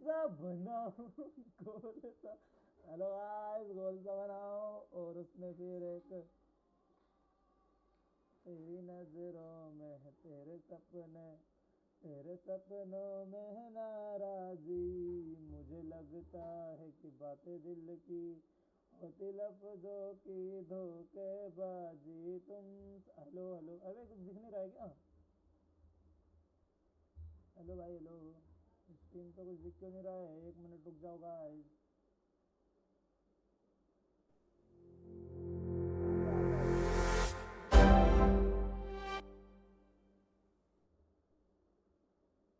सा बनाओ गोल सा। हेलो गाइस, गोल सा बनाओ और उसमें फिर एक तेरी नजरों में है तेरे सपने, तेरे सपनों में है नाराजी, मुझे लगता है कि बातें दिल की होती लफ्जों की धोखेबाजी तुम। हेलो हेलो, अरे कुछ दिख नहीं रहा है क्या? हेलो भाई हेलो, स्क्रीन पे कुछ दिख क्यों नहीं रहा है? 1 मिनट रुक जाओ गाइस।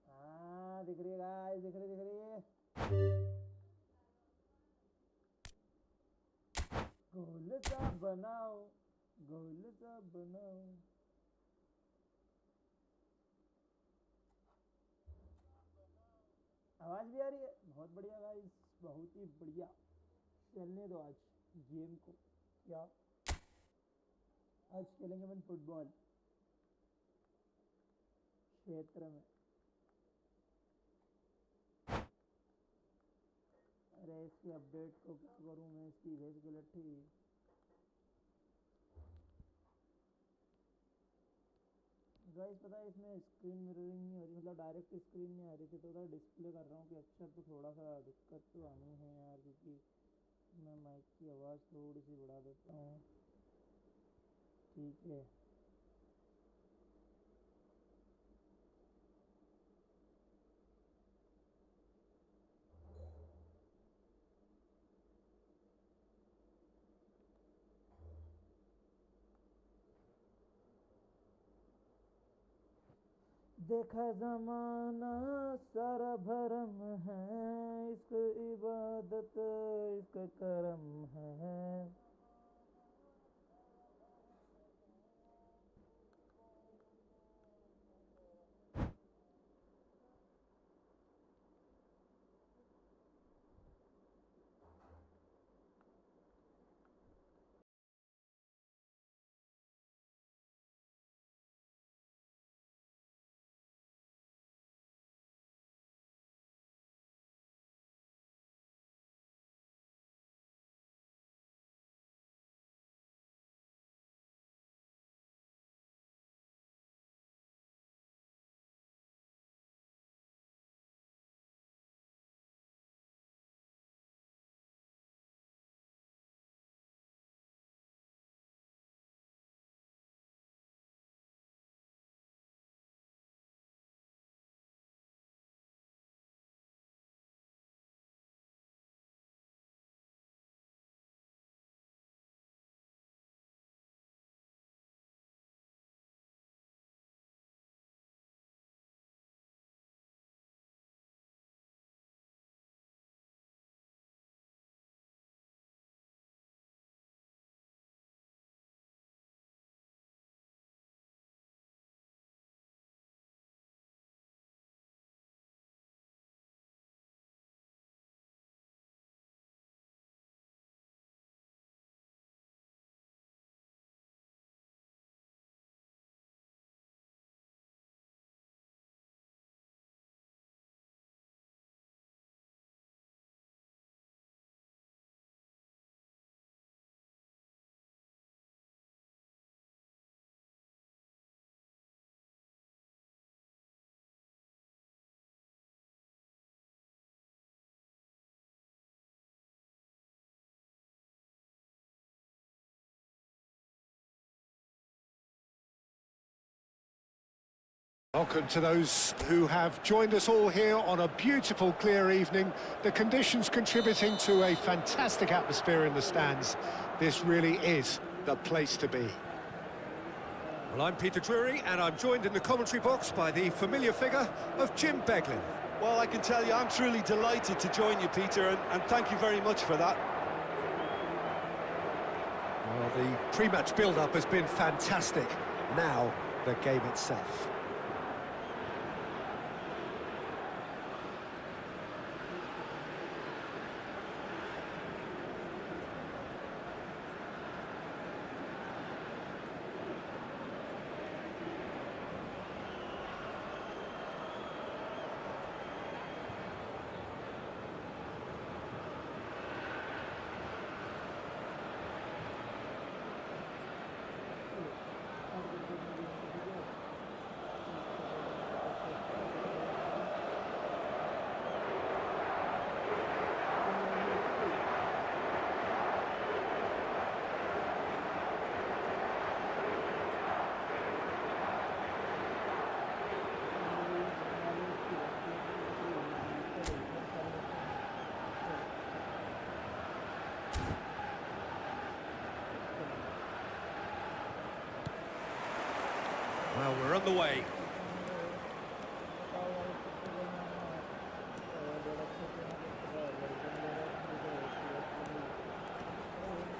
हाँ दिख रही है गाइस, दिख रही है। गोल सा बनाओ, गोल सा बनाओ। आवाज भी आ रही है? बहुत बढ़िया गाइस, बहुत ही बढ़िया। चलने दो आज गेम को। क्या आज खेलेंगे अपन फुटबॉल क्षेत्र में। अरे इसकी अपडेट को क्या करूं मैं, इसकी भेज के लट्ठी। गाइस पता है इसमें स्क्रीन मिररिंग नहीं हो रही, मतलब डायरेक्ट स्क्रीन नहीं आ रही थी, तो उधर डिस्प्ले कर रहा हूँ कि अच्छा, तो थोड़ा सा दिक्कत तो आनी है यार, क्योंकि मैं माइक की आवाज़ थोड़ी सी बढ़ा देता हूँ। ठीक है। देखा जमाना सारा भरम है, इसको इबादत इसका करम है। Welcome to those who have joined us all here on a beautiful, clear evening. The conditions contributing to a fantastic atmosphere in the stands. This really is the place to be. Well, I'm Peter Drury, and I'm joined in the commentary box by the familiar figure of Jim Beglin. Well, I can tell you, I'm truly delighted to join you, Peter, and thank you very much for that. Well, the pre-match build-up has been fantastic. Now, the game itself. we're on the way.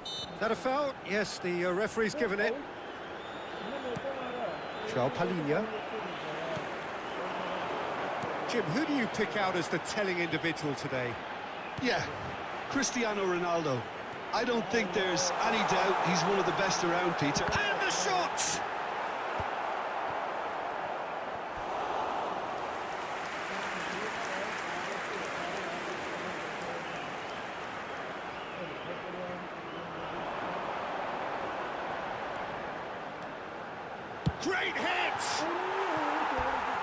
Is that a foul? Yes, the referee's given it. João Palhinha. Jim, who do you pick out as the telling individual today? Yeah, Cristiano Ronaldo. I don't think there's any doubt he's one of the best around, Peter. And the shot! Great hit!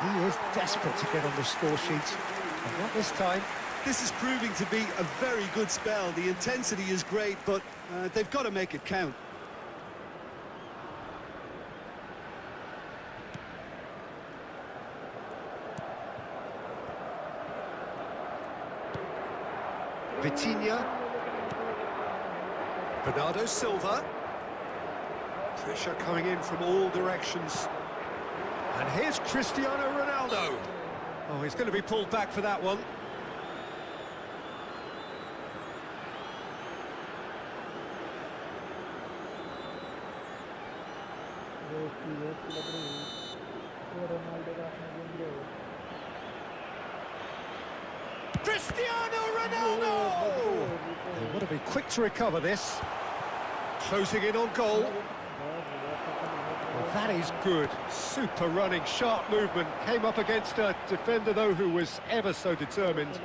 He is desperate to get on the score sheet, and not this time. This is proving to be a very good spell. The intensity is great, but they've got to make it count. Vitinha. Bernardo Silva. Pressure coming in from all directions. And here's Cristiano Ronaldo. Oh, he's going to be pulled back for that one. Cristiano Ronaldo! They want to be quick to recover this. Closing in on goal. Well, that is good. Super running, sharp movement. Came up against a defender, though, who was ever so determined.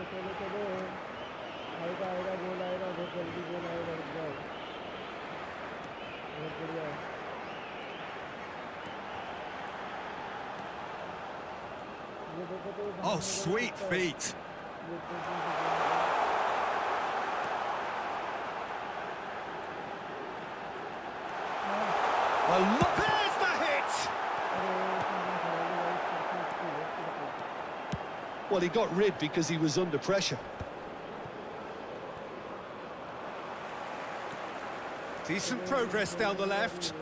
Oh, sweet feet. There's the hit! Well, he got rid because he was under pressure. Decent progress down the left.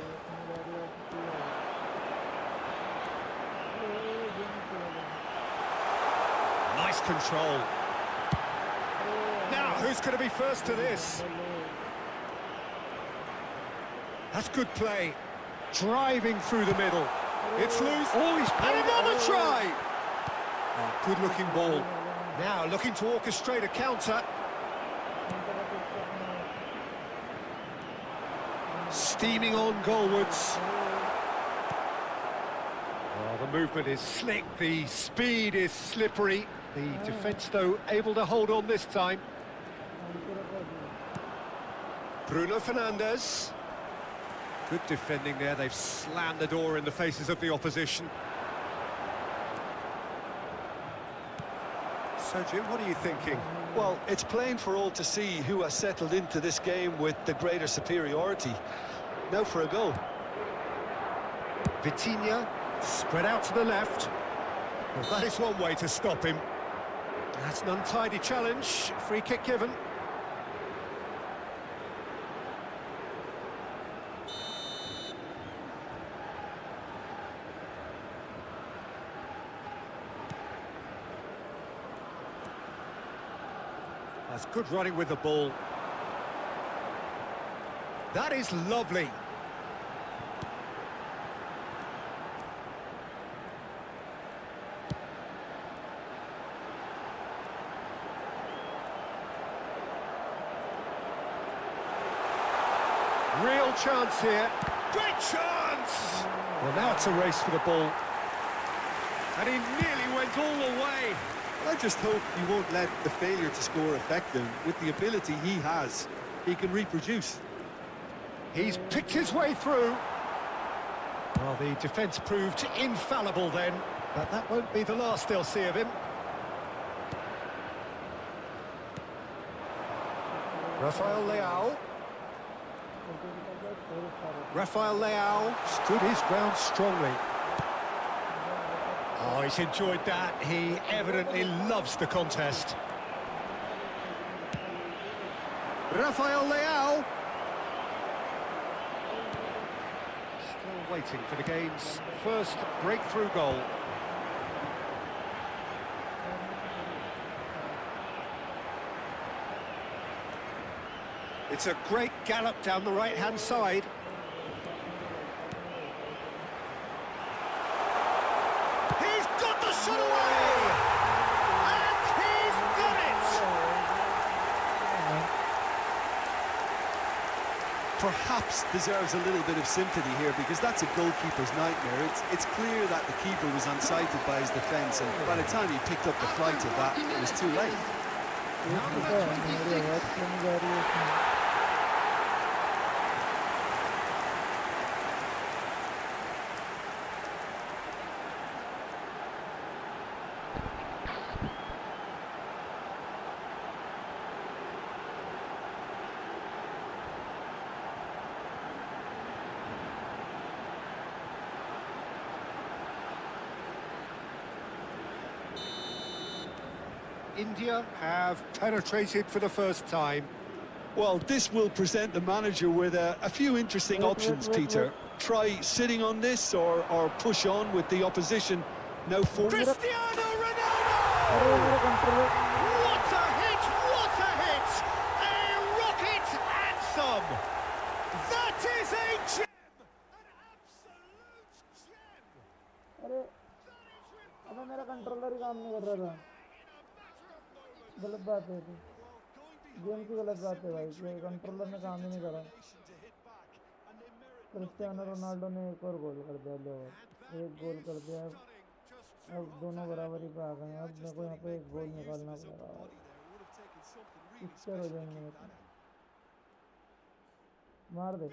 Nice control. Now, who's going to be first to this? That's good play. Driving through the middle. It's loose. Oh, he's and another try! Oh, good-looking ball. Now, looking to orchestrate a counter. Steaming on goalwards. Oh, the movement is slick. The speed is slippery. The defence, though, able to hold on this time. Bruno Fernandes. Good defending there. They've slammed the door in the faces of the opposition. So, Jim, what are you thinking? Well, it's plain for all to see who has settled into this game with the greater superiority. Now for a goal. Vitinha, spread out to the left. Well, that is one way to stop him. That's an untidy challenge. Free kick given. That's good running with the ball. That is lovely. Real chance here. Great chance! Well, now it's a race for the ball. And he nearly went all the way. I just hope he won't let the failure to score affect him. With the ability he has, he can reproduce. He's picked his way through. Well, the defence proved infallible then, but that won't be the last they'll see of him. Rafael Leao. Rafael Leao stood his ground strongly. Oh, he's enjoyed that. He evidently loves the contest. Rafael Leao. Still waiting for the game's first breakthrough goal. It's a great gallop down the right-hand side. He's got the shot away! And he's done it! Perhaps deserves a little bit of sympathy here, because that's a goalkeeper's nightmare. It's clear that the keeper was unsighted by his defence, and by the time he picked up the flight of that, it was too late. India have penetrated for the first time. Well, this will present the manager with a few interesting options, Peter. Try sitting on this or push on with the opposition. No forward. Cristiano Ronaldo! What a hit! What a hit! A rocket and some! That is a gem! An absolute gem! अरे अबे मेरा controller ही काम नहीं कर रहा था। गलत बात है, गेम की गलत बात है भाई, कि कंट्रोलर ने काम ही नहीं करा। क्रिस्टियानो रोनाल्डो ने एक और गोल कर दिया, लो एक गोल कर दिया। अब दोनों बराबरी पे आ गए हैं। अब मेरे को यहाँ पे एक गोल निकालना पड़ेगा, पिक्चर हो जाएंगे। मार दे।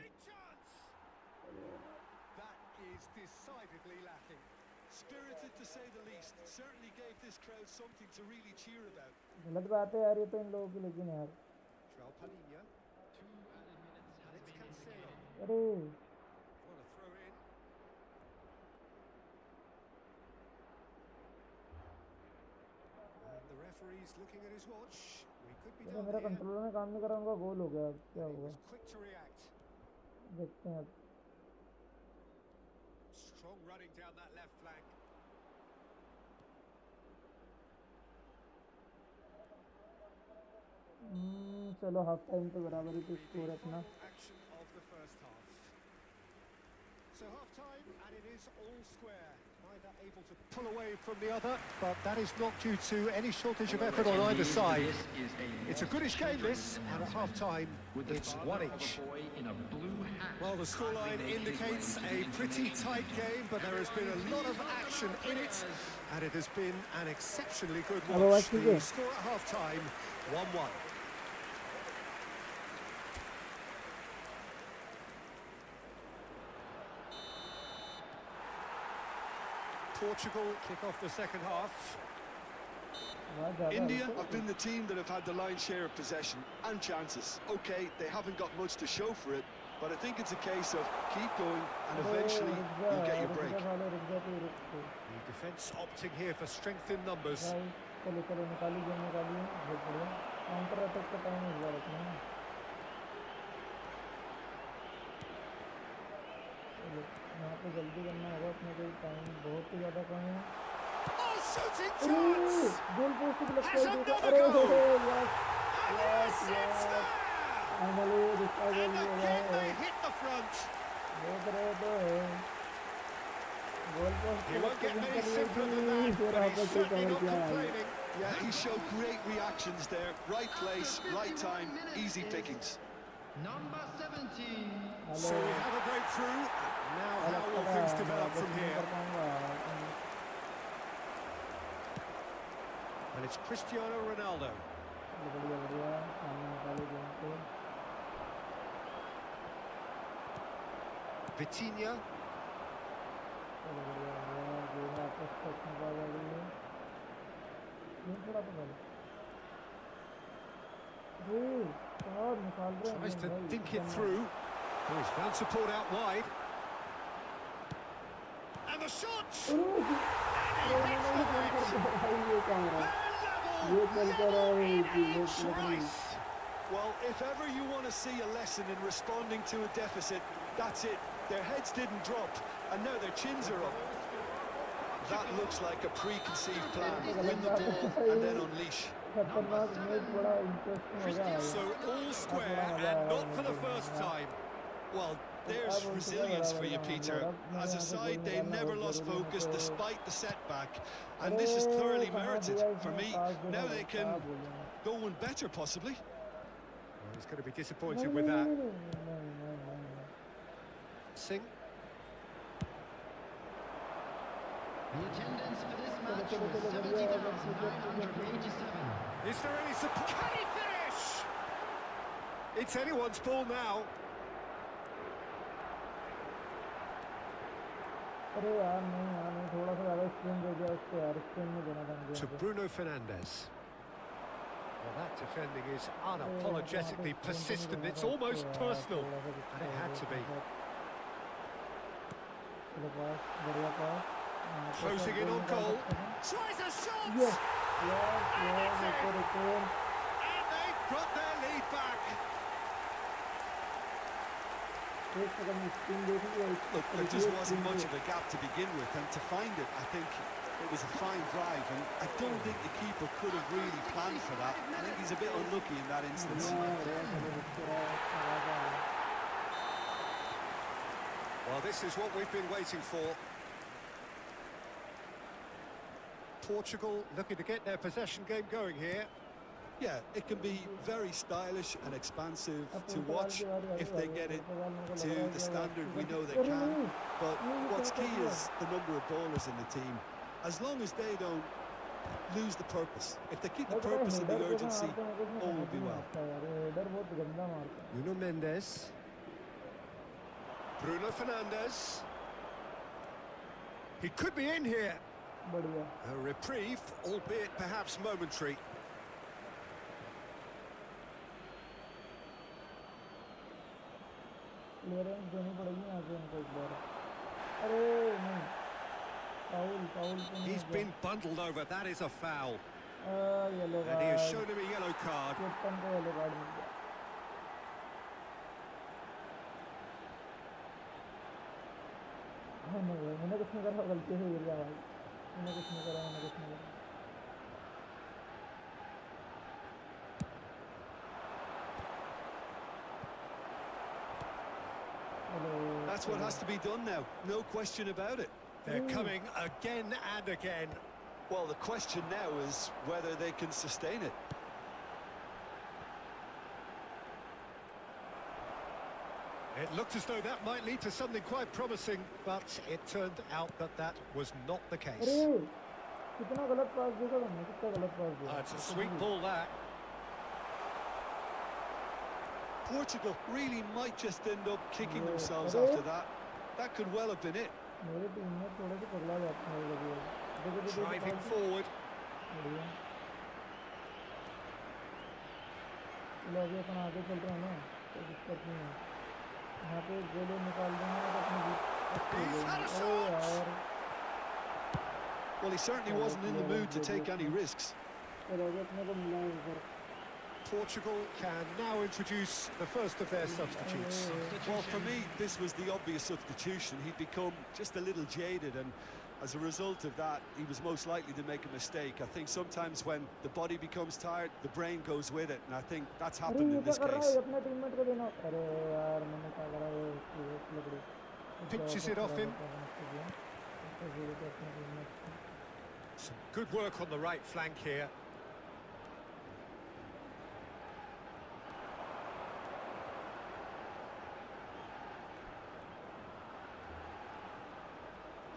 Spirited to say the least, certainly gave this crowd something to really cheer about. गलत बात है यार ये तो इन लोगों की, लेकिन यार अरे मेरा कंट्रोलर में काम नहीं कर रहा, उनका गोल हो गया। क्या हुआ देखते हैं। Strong running down that left flank. चलो हाफ टाइम पे बराबरी पे स्कोर अपना। Action of the first half. So half time, and it is all square. Neither able to pull away from the other, but that is not due to any shortage of effort on either side. It's a goodish game, this, and at half time, it's one each. Well, the scoreline indicates a pretty tight game, but there has been a lot of action in it, and it has been an exceptionally good watch. The score at half time, 1-1. Portugal kick off the second half. India have been the team that have had the lion's share of possession and chances. Okay, they haven't got much to show for it, but I think it's a case of keep going and eventually you'll get your break. The defence opting here for strength in numbers. यहाँ पे जल्दी करना होगा अपने को, time बहुत ही ज़्यादा कम है। Oh, shooting chance! Goal post पे लगता है। अरे यस फाइनली दूसरा गोल हो गया है। hit the front. देख रहे तो है goal post He won't get many simpler than that, but he's certainly not complaining. Yeah, he showed great reactions there. Right place, right time, easy pickings. Number 17. So we have a breakthrough. Now how will things develop from here? And it's Cristiano Ronaldo. Vitinha. Tries to think it through. Oh, he's found support out wide. And the shot! And he hits the net! Level! Nice! Well, if ever you want to see a lesson in responding to a deficit, that's it. Their heads didn't drop, and now their chins are up. That looks like a preconceived plan. Win the ball and then unleash. खतरनाक match बड़ा interesting होगा So all square and not for the first time. Well, there's resilience for you, Peter. As a side, they never lost focus despite the setback. And this is thoroughly merited for me. Now they can go one better, possibly. Well, he's going to be disappointed with that. Singh. The attendance for this match was 70,987. Is there any support? Can he finish? It's anyone's ball now. अरे यार नहीं थोड़ा सा ज़्यादा spin दे दिया उसको यार spin में देना था To Bruno Fernandes. Well, that defending is unapologetically persistent. It's almost personal, and it had to be. बढ़िया पास Closing in on goal. Tries a shot! yes And they've got their lead back. एक second spin they the Look, there just wasn't much of a gap to begin with, and to find it, I think it was a fine drive, and I don't think the keeper could have really planned for that. I think he's a bit unlucky in that instance. Well, this is what we've been waiting for. Portugal looking to get their possession game going here. Yeah, it can be very stylish and expansive to watch if they get it to the standard we know they can. But what's key is the number of ballers in the team. As long as they don't lose the purpose. If they keep the purpose and the urgency, all will be well. Nuno Mendes. Bruno Fernandes. He could be in here. A reprieve, albeit perhaps momentary. Clearance देनी पड़ेगी यहाँ से इनको एक बार अरे नहीं foul He's been bundled over. That is a foul. Yellow And he has shown him a yellow card. Captain को yellow card मिल गया मैंने कुछ नहीं करा गलती से गिर गया भाई मैंने कुछ नहीं करा That's what has to be done now, no question about it. They're coming again and again. Well, the question now is whether they can sustain it. It looked as though that might lead to something quite promising, but it turned out that that was not the case. कितना गलत पास दिया तुमने कितना गलत पास दिया It's a sweet ball, that. Portugal really might just end up kicking themselves after that. That could well have been it. मेरे team में थोड़े से पगला जाते हैं लगे Driving forward. बढ़िया चलो अभी अपन आगे चल रहे हैं ना कोई दिक्कत नहीं है यहाँ पे गोले निकाल देंगे तो अपनी He's had a Jeet shot. यार Well, he certainly wasn't in the mood to take any risks. चलो अभी अपने को मिला है इधर Portugal can now introduce the first of their substitutes. Well, for me, this was the obvious substitution. He'd become just a little jaded, and as a result of that, he was most likely to make a mistake. I think sometimes when the body becomes tired, the brain goes with it, and I think that's happened in this case. Pinches it off him. Some good work on the right flank here.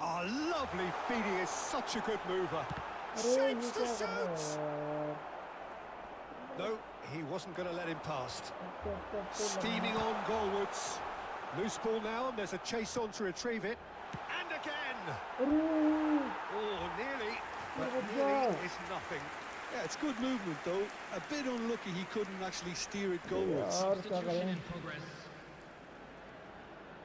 Oh, lovely feeding, is such a good mover. Shapes to shoot! No, he wasn't going to let him past. Steaming on goalwards. Loose ball now, and there's a chase on to retrieve it. And again! Oh, nearly, but nearly is nothing. Yeah, it's good movement, though. A bit unlucky he couldn't actually steer it goalwards. Substitution in progress.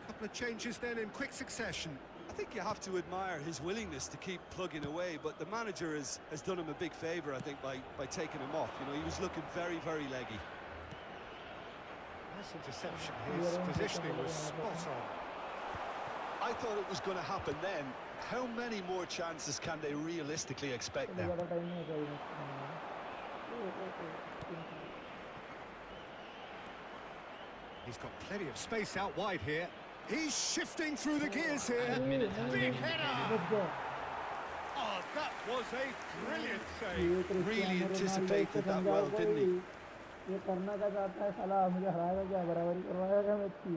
Couple of changes then in quick succession. I think you have to admire his willingness to keep plugging away, but the manager has done him a big favour, I think, by taking him off. You know, he was looking very, very leggy. Nice interception. His positioning was spot on. I thought it was going to happen then. How many more chances can they realistically expect now? He's got plenty of space out wide here. He's shifting through the gears here. Big header! Oh, that was a brilliant save. Really anticipated that well, didn't he? ये करना क्या चाहता है साला, मुझे हराएगा क्या, बराबरी करवाएगा क्या मैच की?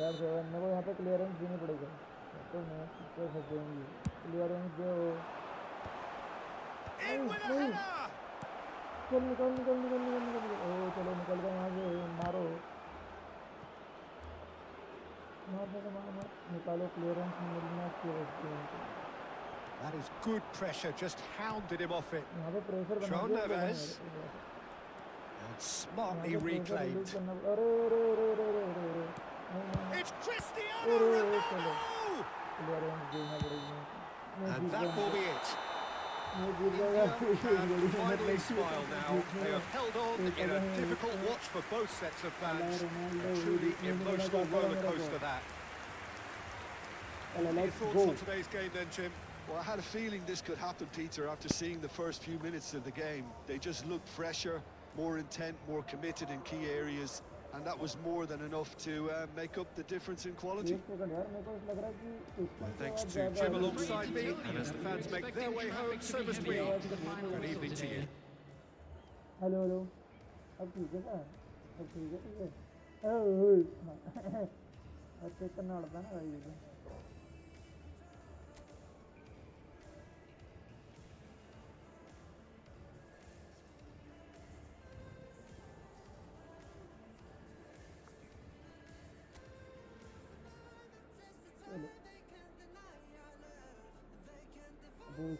यार मेरे को यहाँ पे क्लियरेंस देनी पड़ेगी, तो मैं कितने फंसेंगी। क्लियरेंस दे वो। चल निकल निकल निकल निकल निकल। ओ चलो निकल गए यहाँ से, मारो मार मार निकालो, क्लियरेंस मिलना चाहिए। That is good pressure, just hounded him off it. यहाँ पे प्रेशर बना João Neves. And smartly reclaimed. It's Cristiano Ronaldo! And that will be it. India can finally smile now. They have held on in a difficult watch for both sets of fans. A truly emotional rollercoaster that. What are your thoughts on today's game then, Jim? Well, I had a feeling this could happen, Peter, after seeing the first few minutes of the game. They just looked fresher, more intent, more committed in key areas, and that was more than enough to make up the difference in quality. My thanks to Jim alongside me, and as the fans make their way home, so must we. Good evening to you. Hello, hello. अब ठीक है ना? अब ठीक है। अच्छे करना पड़ता है ना भाई ये।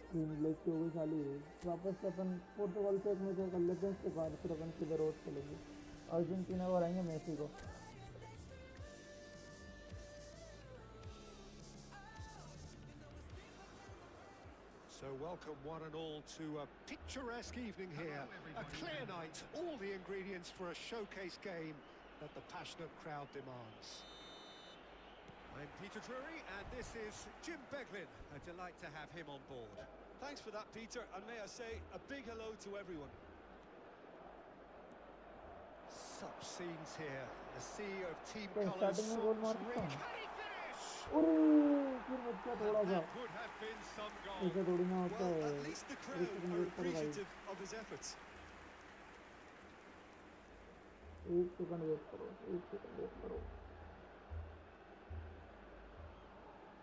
स्क्रीन ब्लैक की हो गई खाली। वापस से अपन पोर्तुगाल से एक मैच कर लेते हैं, उसके बाद फिर अपन किधर रोड चलेंगे। अर्जेंटीना को हराएंगे मेसी को। So welcome one and all to a picturesque evening here. A clear night, all the ingredients for a showcase game that the passionate crowd demands. I'm Peter Drury, and this is Jim Beglin. A delight to have him on board. Thanks for that, Peter, and may I say a big hello to everyone. Such scenes here, a sea of team Okay, colours, starting में goal songs, मारता ring. हूँ। Can he finish? फिर बच्चा थोड़ा सा That could have been some goal. ऐसे थोड़ी ना होता Well, है। at least the crowd are appreciative of his efforts. एक सेकंड वेट करो, एक सेकंड वेट करो।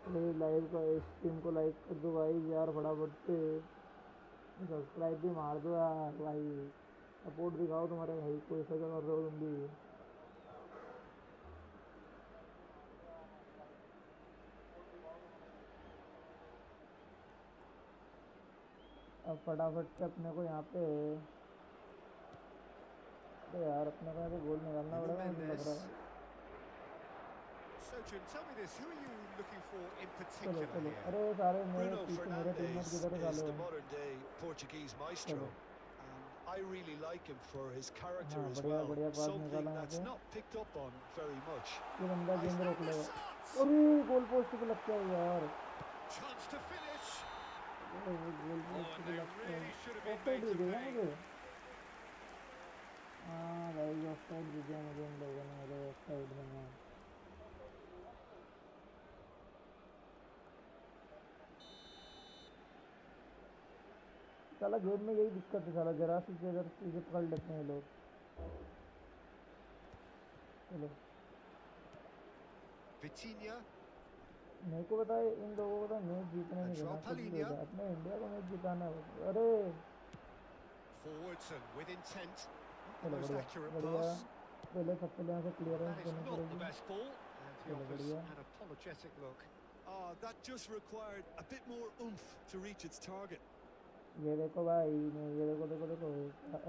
लाइव का स्ट्रीम को लाइक कर दो भाई यार, फटाफट से सब्सक्राइब भी मार दो यार भाई, सपोर्ट दिखाओ तुम्हारे भाई को, ऐसा क्या कर रहे हो तुम भी। अब फटाफट से अपने को यहाँ पे, अरे यार अपने को यहाँ पे गोल निकालना पड़ेगा मुझे लग रहा है। So Jim, tell me this, who are you looking for in चलो particular चलो, here? अरे सारे मेरे Bruno पीछे मेरे टीममेट Fernandes किधर is साले the हो। modern-day Portuguese maestro, and I really like him for his character हाँ as बढ़िया well. बढ़िया पास Something निकाला यहाँ that's पे। not picked up on very much. ये बंदा गेंद And रोक the लेगा। shots! अरे गोल पोस्ट पे लगता है यार, Chance to finish. Goal Oh, post and पे they लगता है। really should have been offside made they to देगा pay. मुझे। हाँ भाई ऑफसाइड दे दिया मुझे इन लोगों ने, मेरे ऑफसाइड में ना। साला गेम में यही दिक्कत है साला, जरा सी चीज़ें पकड़ लेते हैं लोग। चलो Vitinha. मेरे को पता है इन लोगों को तो मैच जीतने नहीं देना, João कुछ भी हो Palhinha. जाए अपने इंडिया को मैच जिताना है बस। अरे Forwards and with intent. Not the चलो most बढ़िया accurate बढ़िया, pass. पहले सबसे यहाँ से क्लियरेंस That is देनी not the पड़ेगी। best ball. And he चलो offers बढ़िया, an apologetic look. Oh, that just required a bit more oomph to reach its target. ये देखो भाई, नहीं ये देखो देखो देखो,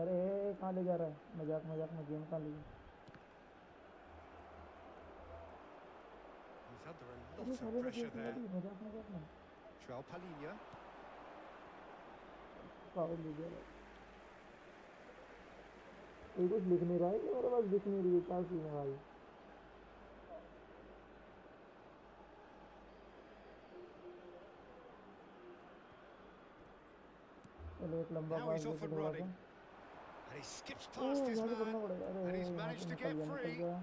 अरे कहाँ ले जा रहा है, मजाक मजाक में गेम कहाँ ले जा। He's under a अरे lot साले of ने pressure गेम there. दी, मजाक मजाक में João Palhinha. फाउल दे दिया। ये कुछ लिख नहीं रहा है कि मेरे पास दिख नहीं रही है, क्या सीन है भाई। चलो एक लंबा Now पास he's off देके and थोड़ा सा, running. And he skips past his यहाँ से man. पकड़ना पड़ेगा। अरे And he's यहाँ managed से to निकल get गया, निकल free. गया।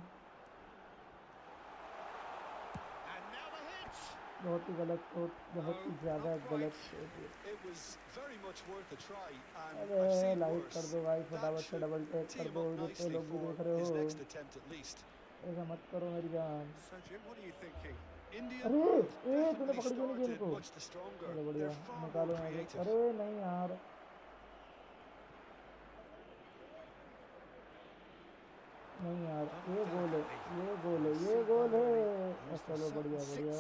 And now the hit. बहुत ही गलत शॉट, बहुत ही No, ज़्यादा not गलत quite. शॉट ये। It was very much worth a try, and अरे I've seen लाइक कर worse. दो भाई, That फटाफट से should डबल टैप tee कर him दो, up जितने nicely लोग भी for देख रहे his हो। next attempt at least. ऐसा मत करो मेरी जान। So Jim, what are you thinking? India अरे have तूने definitely पकड़ी क्यों नहीं गेंद started को? much the stronger. चलो बढ़िया, They're far more निकालो यहाँ से। creative. अरे नहीं यार, नहीं यार, ये गोल है, ये गोल है, ये गोल है। चलो बढ़िया बढ़िया।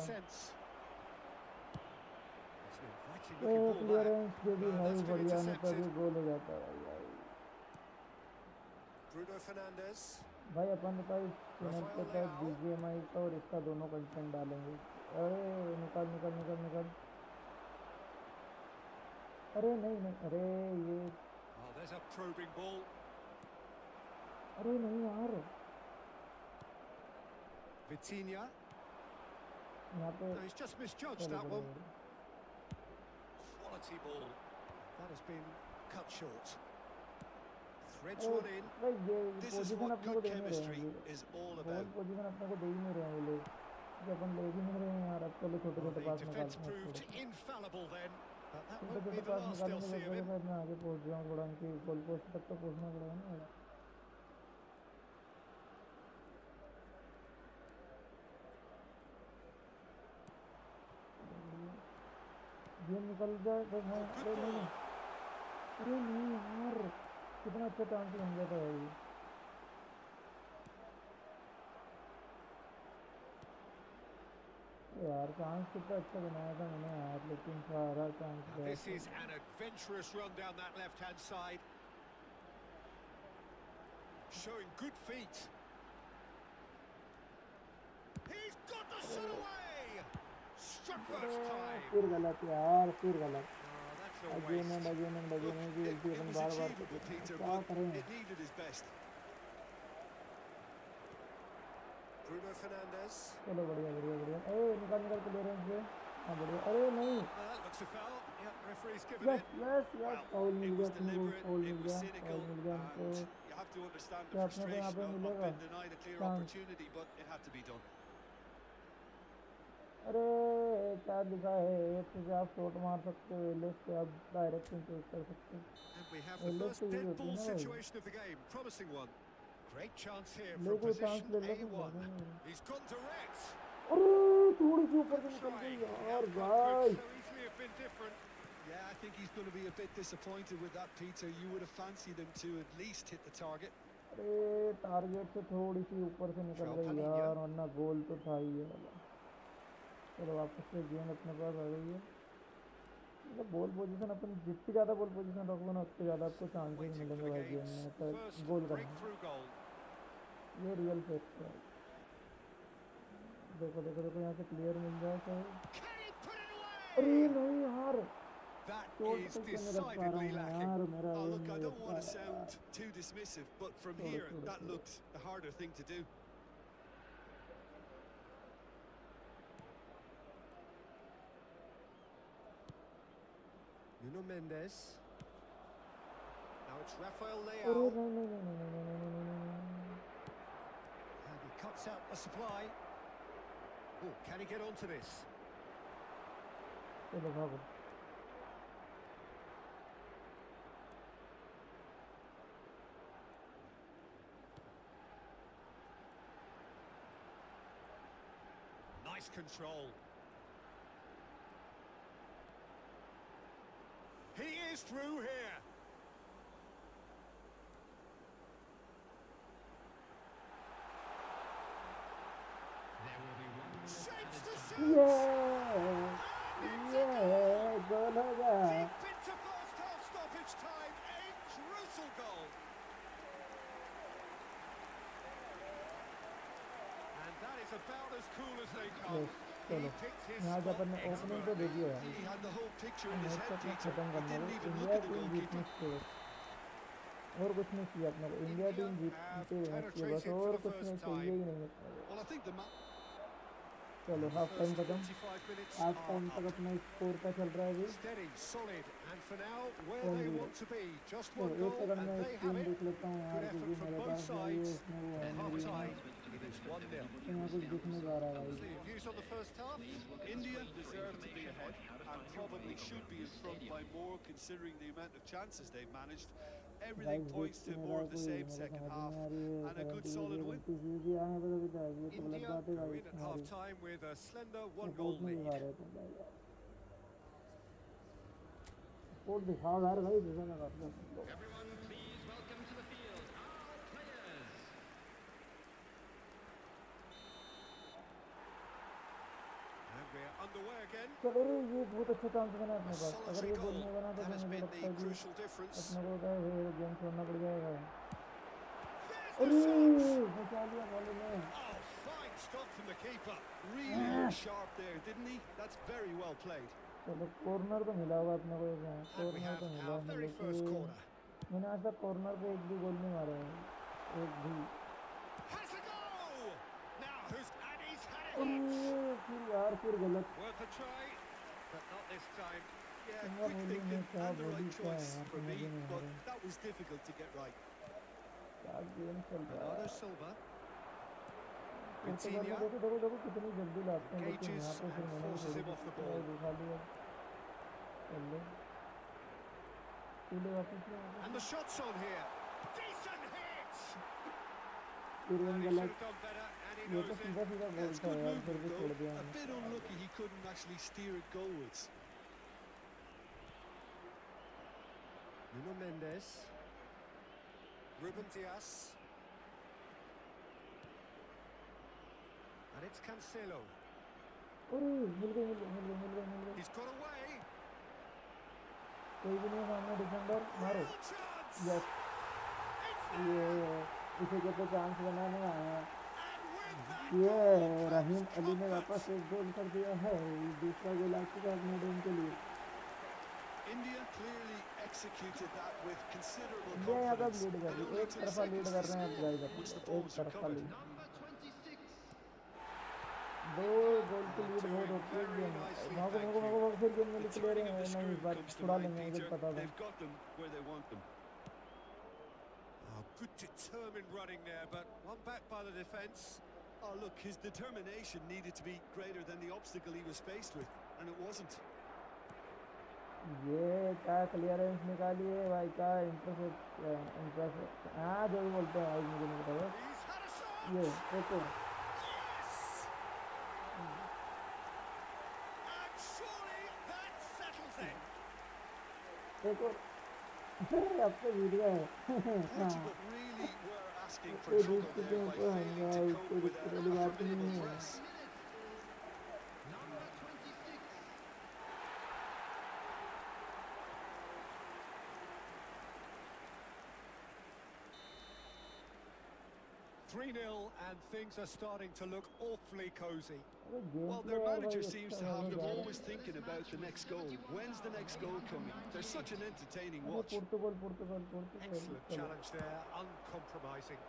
क्लियरेंस दे दी भाई, बढ़िया, नहीं तो अभी गोल हो जाता है भाई। Bruno Fernandes. भाई अपन तो इस चैनल पे तो BGMI का और इसका दोनों कंटेंट डालेंगे। अरे निकाल निकाल निकाल निकाल। अरे नहीं नहीं, अरे ये, Oh, there's a probing ball. अरे नहीं यार, Vitinha. यहाँ पे No, he's just misjudged चलो that बढ़िया one. बढ़िया। Quality ball. That has been cut short. Threads अरे one in. भाई ये This is पोजीशन what अपने को good दे नहीं रहे chemistry हैं, is all ball about. Position अपने को दे ही नहीं रहे हैं ये लोग, कि अपन ले भी नहीं रहे हैं यार। अब चलो छोटे Well, छोटे the पास defence निकालते हैं proved थोड़े, infallible then. But that छोटे won't be छोटे the पास last they'll निकालने see की of वजह him. से शायद मैं आगे पहुंच जाऊँ थोड़ा, उनकी गोल पोस्ट तक तो पहुंचना पड़ेगा ना। गेम निकल जाए बस। हाँ Oh, good अरे नहीं ball. नहीं, अरे नहीं यार, कितना अच्छा चांस बन गया था भाई। यार चांस कितना अच्छा बनाया था मैंने यार, लेकिन सारा चांस Now गया। this is an adventurous run down that left-hand side. Showing good feet. He's got the shot away. Struck first time. फिर गलत यार, फिर गलत। Oh, that's a again waste. And again and again Look, की गलती it upon was bar bar achievable, Peter, क्या but करें। it needed his best. Bruno Fernandes. चलो बढ़िया बढ़िया बढ़िया। ए निकाल निकाल क्लियरेंस से। हाँ बढ़िया। अरे नहीं, Looks a foul. Yeah, referee's given yes it. Yes yes, foul It मिल गया was अपने को, deliberate, foul it mill was गया, cynical, फाउल मिल गया हमको। and you have to understand the क्या अपने को यहाँ frustration पे of मिलेगा being denied a clear chance? opportunity, but it had to be done. अरे क्या लिखा है, एफ से आप शॉट मार सकते हो, एल से आप डायरेक्शन चूज कर सकते हो। And we have the L first तो यूज dead होती है ball ना भाई, situation of the game. Promising one. Great chance here ले from कोई चांस position ले लो तो A1. He's gone direct. अरे थोड़ी सी ऊपर से Good निकल गई try. The यार outcome भाई। could so easily have been different. Yeah, I think he's going to be a bit disappointed with that, Peter. You would have fancied him to at least hit the target. अरे target से थोड़ी सी ऊपर से निकल गई यार, वरना गोल तो था ही ये वाला। चलो वापस से गेंद अपने पास आ गई है। मतलब बॉल पोजीशन अपन जितनी ज़्यादा बॉल पोजीशन रखोगे ना, उतने ज़्यादा आपको चांसेस Waiting for मिलेंगे the भाई गेम game's में तो first गोल करने। breakthrough goal. ये रियल फैक्ट है। देखो देखो देखो, यहाँ से क्लियर मिल जाए तो। Can he put it अरे away? नहीं यार, That चोट is तो क्यों नहीं रख पा रहा decidedly हूँ lacking. यार, मेरा Oh, एम look, I नहीं don't want to लगता यार। sound too dismissive, but from छोड़ो here, छोड़ो that छोड़ो। looked the harder thing to do. Nuno Mendes. Now it's Rafael अरे Leao. नहीं नहीं नहीं नहीं नहीं नहीं नहीं नहीं नहीं। And he cuts out the supply. Oh, can he get onto this? चलो भागो। Nice control. He is through here. There will be one minute Shapes added the time. shoot. ये गोल हो गया। Deep into first half stoppage time. A crucial goal. And that is about as cool as they come. Yes, He चलो picked his यहाँ से spot अपन ने opening तो expertly. देखी है। He had the whole picture in his match head, अपना Peter. खत्म He करना didn't है, even India look at the team goalkeeper. जीतनी चाहिए। और कुछ नहीं चाहिए अपने को, इंडिया India टीम have जीतते रहना चाहिए बस, penetrated for और the कुछ नहीं first चाहिए time. ही नहीं अपने को। Well, I think the चलो And the half time first खत्म, 45 minutes हाफ are टाइम तक up. अपना स्कोर का चल रहा है अभी Steady, solid, and for now, where they 1-0। want to be. Just तो one एक goal, सेकंड and में they have स्क्रीन it. देख लेता हूँ Good यार, effort क्योंकि from मेरे both पास भाई sides. उसमें वो है At मेरी ना, half-time, it is 1-0. तो यहाँ कुछ दिख नहीं पा रहा भाई। So your views on the first half? India deserve to be ahead and probably should be in front by more, considering the amount of chances they've managed. Everything guys points देख to नहीं more रहा of the कोई, same मेरे second समझ ही half नहीं आ रही है, and a good 70 के solid लिए win. गलती सी थी आए बता बता, ये तो गलत India बात है go गाइस in at हमारी, half-time with a slender support one-goal नहीं lead. दिखा रहे थे भाई यार, सपोर्ट दिखाओ यार भाई, जैसा मैं कर लो तुम लोग। Everyone, please welcome to the field our players. And we're underway again. चलो रे, ये बहुत अच्छा चांस बना A अपने पास, अगर solitary ये गोल goal. नहीं बना तो That फिर has मुझे been लगता the है कि crucial difference. अपने को क्या है, गेम छोड़ना पड़ जाएगा। There's the अरे shot! बचा लिया बॉल ने। Oh, fine stop from the keeper. Really looked sharp there, didn't he? That's very well played. चलो कॉर्नर तो मिला होगा अपने को, एक है And we कॉर्नर have तो मिला our है, very first लेकिन corner. मैंने आज तक कॉर्नर पे एक भी गोल नहीं मारा है, एक भी। Has a goal! Now who's and he's had a hit. अरे फिर यार, फिर गलत। Worth a try, but not this time. Yeah, सिंगा quick बोली में thinking क्या and the बोली, right क्या है choice यार, for समझ me, ही नहीं आ but रहा that was difficult to get right. क्या गेम चल रहा Bernardo है। Silva. पुर्तगाल में Vitinha देखो देखो देखो कितनी जल्दी लाते हैं, लेकिन यहाँ engages पे फिर and मैंने भी forces थोड़ी him सी off the ट्राई ball. दिखा लिया। चलो पीले वापस ले And the shot's on here. Decent hit! फिर And he गलत। should have done better, and he ये तो knows it. सीधा सीधा Yeah, गोल it's था good यार, फिर movement भी though. छोड़ दिया A हमने। bit unlucky he couldn't actually steer it goalwards. Nuno Mendes. Ruben Dias. And it's Cancelo. अरे मिल गई मिल गई मिल गई मिल गई मिल गई, He's got away. कोई भी नहीं है सामने डिफेंडर, मारो। Real chance! यस, It's ये there! इसे कहते चांस बनाने आया। And with that ये goal रहीम comes अली ने comfort. वापस एक गोल कर दिया है, दूसरा गोल आ चुका है अपने टीम के लिए। India clearly executed that with considerable India यहाँ तक confidence. लीड कर And रही, only एक took तरफा लीड seconds कर to रहे हैं अब score guys once the upon, ball एक was तरफा recovered. लीड। Number 26. दो गोल की लीड बहुत Doing होती है very गेम में। nicely, भागो thank भागो you. भागो भागो, फिर गेम में The निकले turning रहे of the हैं, नहीं screw इस बार comes to छुड़ा mind, लेंगे, मुझे Peter. पता था। They've got them where they want them. Oh, good determined running there, but one back by the defence. Oh, look, his determination needed to be greater than the obstacle he was faced with, and it wasn't. ये क्या clearance निकाली है भाई, क्या intercept, हाँ जो भी बोलते हैं भाई, मुझे नहीं पता बस। He's had a shot! ये एक और, Yes! And surely that settles it. एक और। अब तो जीत गए। हाँ, Portugal really were asking for ये trouble जीत चुके there हैं by पूरा, failing to भाई cope कोई with दिक्कत a वाली बात नहीं formidable है। press. Number 26. Three 0 and things are starting to look awfully cosy. अरे गेम Well, प्ले their यार manager भाई seems अच्छा to have होने them जा रहा है। always thinking about the next goal. When's the next goal coming? They're such an entertaining अरे watch. पुर्तगाल पुर्तगाल पुर्तगाल, Excellent चलो। challenge there, uncompromising.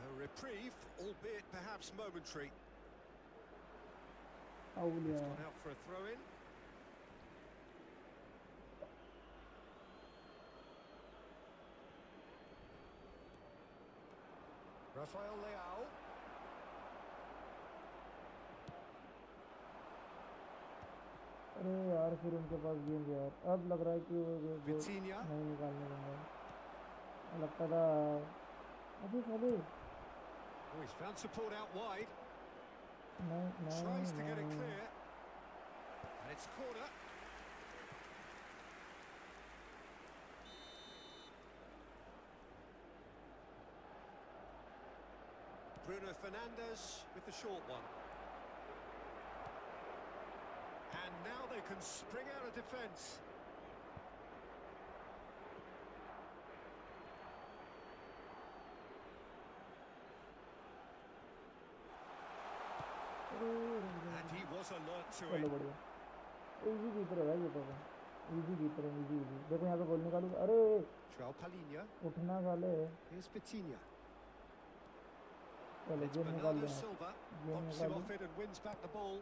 A reprieve, albeit perhaps momentary. Foul It's यार, gone out for a throw-in. Rafael Leao. अरे यार फिर उनके पास गेंद यार, अब लग रहा है कि वो Vitinha. नहीं निकालने देंगे, लगता था। अभी साले, Oh, he's found support out wide. नहीं नहीं Tries to get it नहीं, clear. And it's a corner. Bruno Fernandes with the short one. And now they can spring out of defence. अरे And he was alert to चलो it. बढ़िया, easy जीत रहे भाई ये तो अपन। इजी कीपर है, easy easy. देखो यहाँ पे गोल निकालूंगा, अरे Joao Palhinha. उठना साले। Here's Vitinha. चलो It's गेम निकाल Bernardo दो, Silva. गेम Pops निकाल him दो। off it and wins back the ball.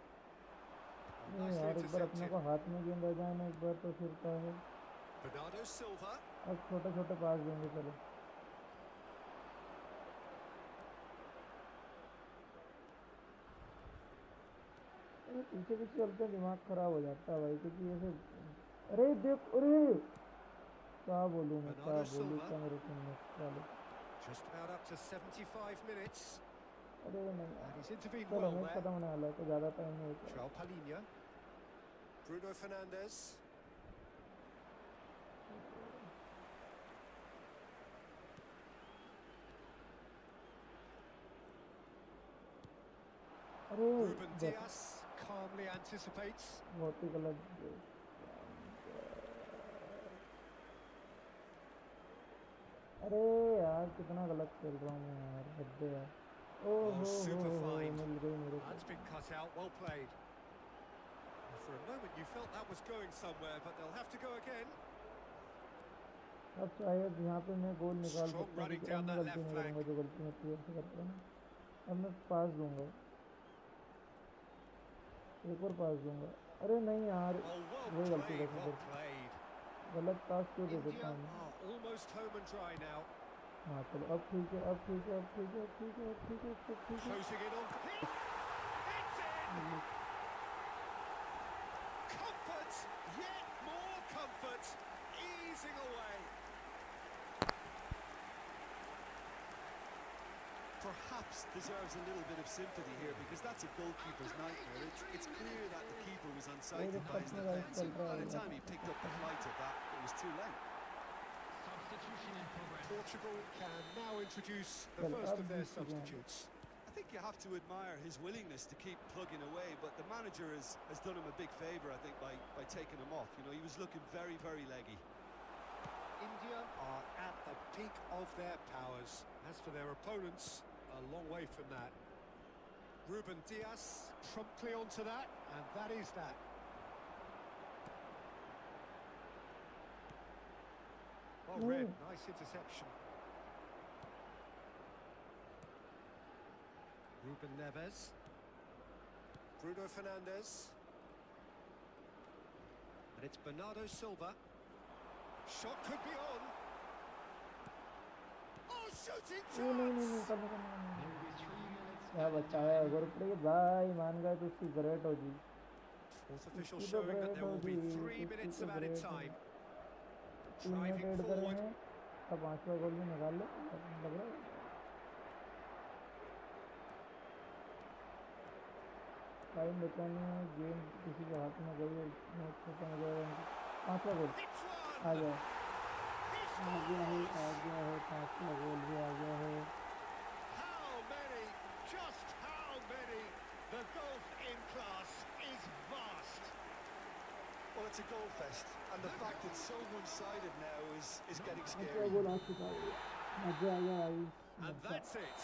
नहीं Nicely यार, एक बार अपने intercepted. को हाथ में गेंद आ जाए ना एक बार तो फिर क्या है। Bernardo Silva. अब छोटे छोटे पास देंगे, चलो। अरे पीछे पीछे चलते हैं, दिमाग खराब हो जाता है भाई, क्योंकि ऐसे। अरे देख, अरे क्या बोलूँ मैं, क्या Bernardo बोलूँ, Silva. क्या मेरे टीम वाले। Just about up to 75 minutes. अरे नहीं And यार, he's intervened चलो well मैच there. खत्म होने वाला है, तो ज़्यादा टाइम नहीं होता। Joao Palhinha. Bruno Fernandes. अरे Ruben Dias calmly anticipates. बहुत ही गलत। अरे यार कितना गलत खेल रहा हूँ मैं यार, हद है यार। Oh, super find. मिल गई मेरे को। That's been cut out. Well played. For a moment, you felt that was going somewhere, but they'll have to go again. अब शायद यहाँ पे मैं गोल निकाल Strong सकता हूँ, running क्योंकि अब down मैं that गलती left नहीं flank. करूँगा जो गलती मैं प्लेयर से करता हूँ ना। अब मैं पास दूंगा, एक और पास दूंगा। अरे नहीं यार, Oh, well वही गलती played, करनी well फिर। played. गलत पास क्यों दे देता India हूँ मैं। are almost home and dry now. हाँ चलो, अब ठीक है, अब ठीक है, अब ठीक है, अब ठीक है, अब ठीक है, अब ठीक है। Closing in on. It's in! Comfort! Yet more comfort! Easing away. Perhaps deserves a little bit of sympathy here, because that's a goalkeeper's nightmare. It's clear that the keeper was unsighted by his defence, and by the time he picked up the flight of that, it was too late. Substitution in progress. Portugal can now introduce the first of their substitutes. I think you have to admire his willingness to keep plugging away, but the manager has done him a big favour, I think, by taking him off. You know, he was looking very, very leggy. India are at the peak of their powers. As for their opponents, a long way from that. Ruben Dias promptly onto that, and that is that. Well read, nice interception. Ruben Neves. Bruno Fernandes. And it's Bernardo Silva. Shot could be on. Oh, shooting नहीं नहीं नहीं, chance! करना करना करना। There will be 3 minutes. क्या बचाया है गुरप्रीत भाई, मान गए तो उसकी ग्रेट होगी। Fourth official इसकी तो showing that great there will be होगी, 3 इसकी minutes तो of added ग्रेट time. होगी। 3 मिनट Driving ऐड forward. करेंगे, अब 5वां गोल भी निकाल लो, लग रहा है। टाइम बचा नहीं है, गेम किसी के हाथ में गई है, मैच खत्म हो जाएगा। 5वां गोल It's आ one! गया, He आ गया है, scores! आ गया है, 5वां गोल भी आ गया है। How many? Just how many? The gulf in class is vast. Well, it's a goal fest, and the fact it's so one-sided now is getting 5वां scary. गोल आ चुका है, मजा आ गया भाई, And मजा। that's it.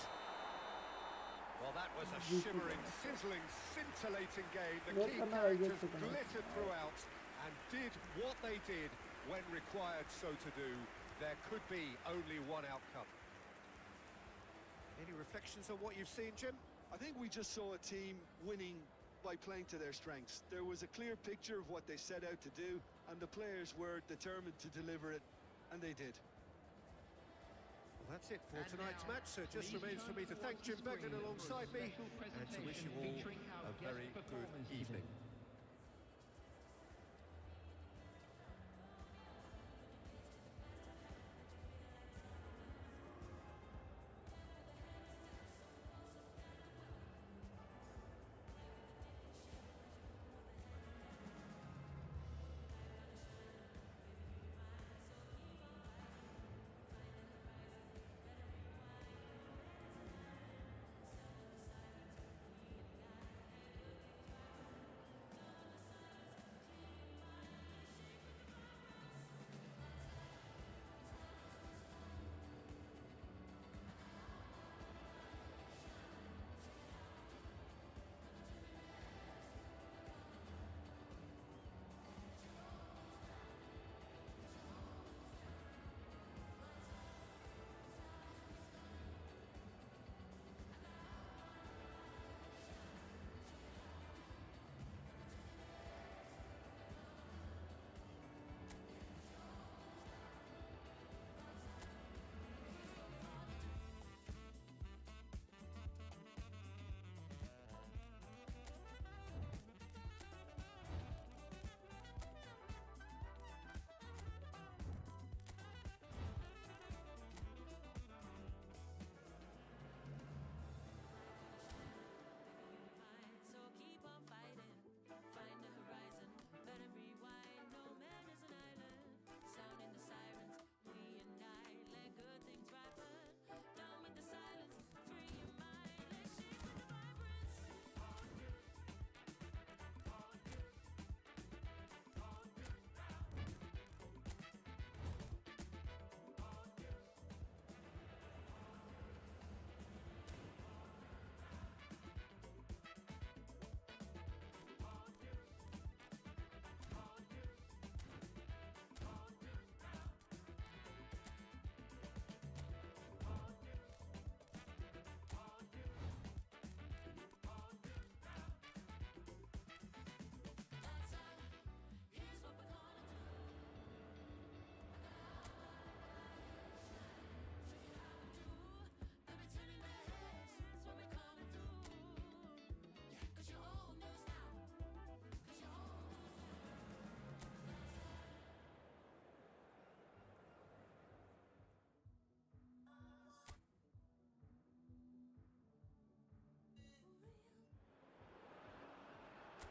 Well, that was a shimmering, sizzling, scintillating game. The Yes, key I'm not characters against it, man. glittered throughout and did what they did when required so to do. There could be only one outcome. Any reflections on what you've seen, Jim? I think we just saw a team winning by playing to their strengths. There was a clear picture of what they set out to do, and the players were determined to deliver it, and they did. Well, that's it for And tonight's now, match, so it just please remains for turn me to thank towards Jim the Beglin screen alongside for a me special and to wish you presentation all featuring our a very guest good performance evening. today.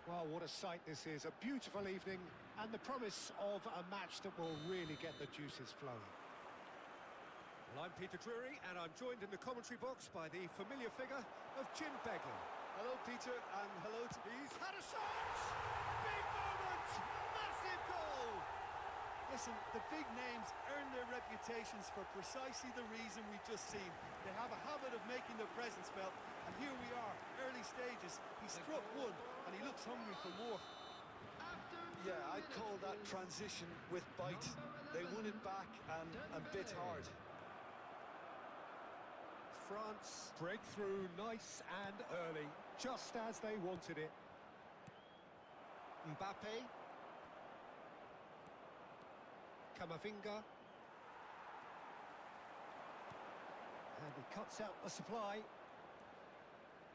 Well, what a sight this is. A beautiful evening and the promise of a match that will really get the juices flowing. Well, I'm Peter Drury, and I'm joined in the commentary box by the familiar figure of Jim Beglin. Hello, Peter, and hello to... He's had a shot! Big moment! Massive goal! Listen, the big names earn their reputations for precisely the reason we've just seen. They have a habit of making their presence felt, and here we are, early stages. He struck one, and he looks hungry for more. Yeah, I'd call that transition with bite. They won it back and bit hard. France breakthrough nice and early, just as they wanted it. Mbappe. Camavinga. And he cuts out the supply.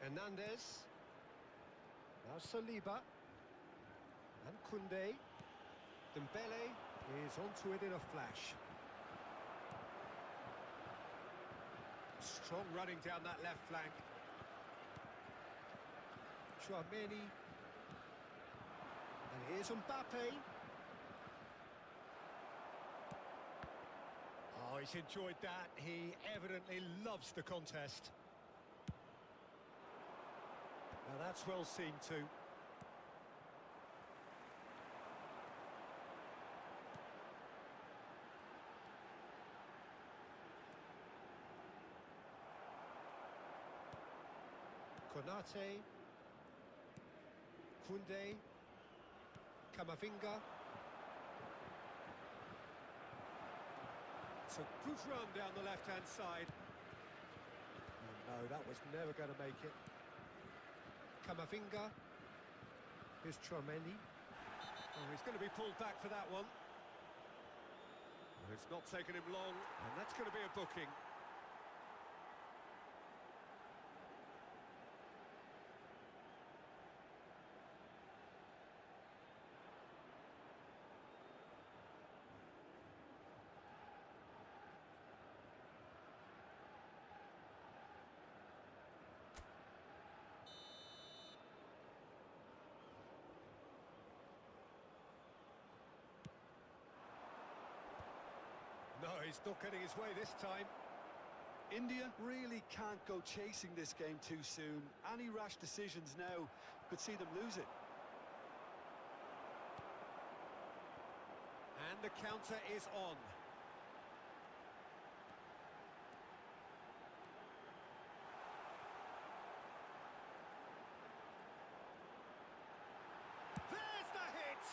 Hernandez. Now Saliba. And Koundé. Dembele is onto it in a flash. Strong running down that left flank. Chouameni. And here's Mbappe. Oh, he's enjoyed that. He evidently loves the contest. Now that's well seen too. Konate, Koundé, Camavinga. It's a good run down the left-hand side. Oh, no, that was never going to make it. Camavinga. Here's Chouameni. Oh, he's going to be pulled back for that one. Oh, it's not taken him long, and that's going to be a booking. No, he's not getting his way this time. India really can't go chasing this game too soon. Any rash decisions now could see them lose it. And the counter is on. There's the hit!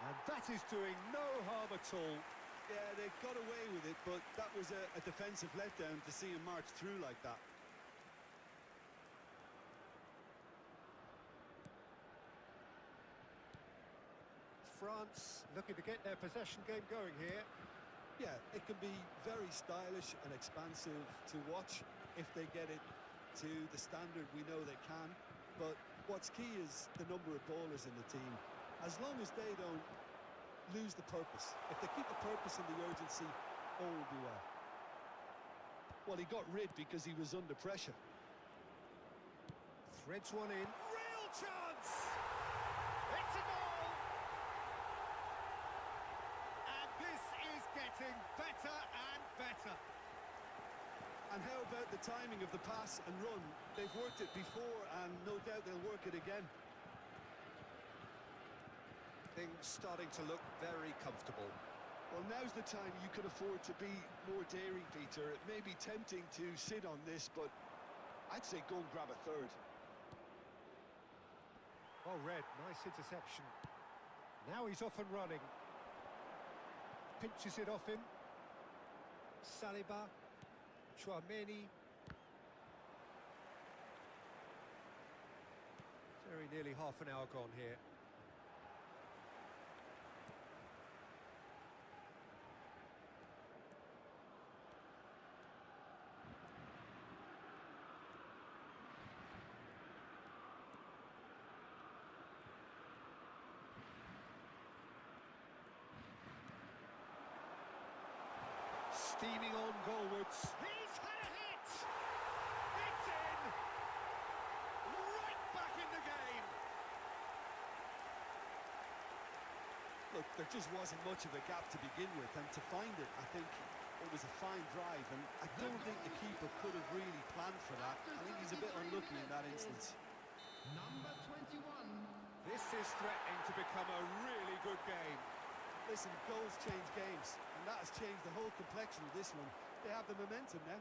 And that is doing no harm at all. Yeah, they got away with it, but that was a defensive letdown to see him march through like that. France looking to get their possession game going here. Yeah, it can be very stylish and expansive to watch if they get it to the standard we know they can. But what's key is the number of ballers in the team. As long as they don't lose the purpose, if they keep the purpose and the urgency, all will be well. Well, he got rid because he was under pressure. Threads one in. Real chance! It's a goal! And this is getting better and better. And how about the timing of the pass and run? They've worked it before, and no doubt they'll work it again. Things starting to look very comfortable. Well, now's the time you can afford to be more daring, Peter. It may be tempting to sit on this, but I'd say go and grab a third. Well read, nice interception. Now he's off and running. Pinches it off him. Saliba. Chouameni. Very nearly half an hour gone here. Steaming on goalwards. He's had a hit! It's in! Right back in the game! Look, there just wasn't much of a gap to begin with, and to find it, I think it was a fine drive, and I don't think the keeper could have really planned for that. I think he's a bit unlucky in that instance. Number 21. This is threatening to become a really good game. Listen, goals change games, and that has changed the whole complexion of this one. They have the momentum now.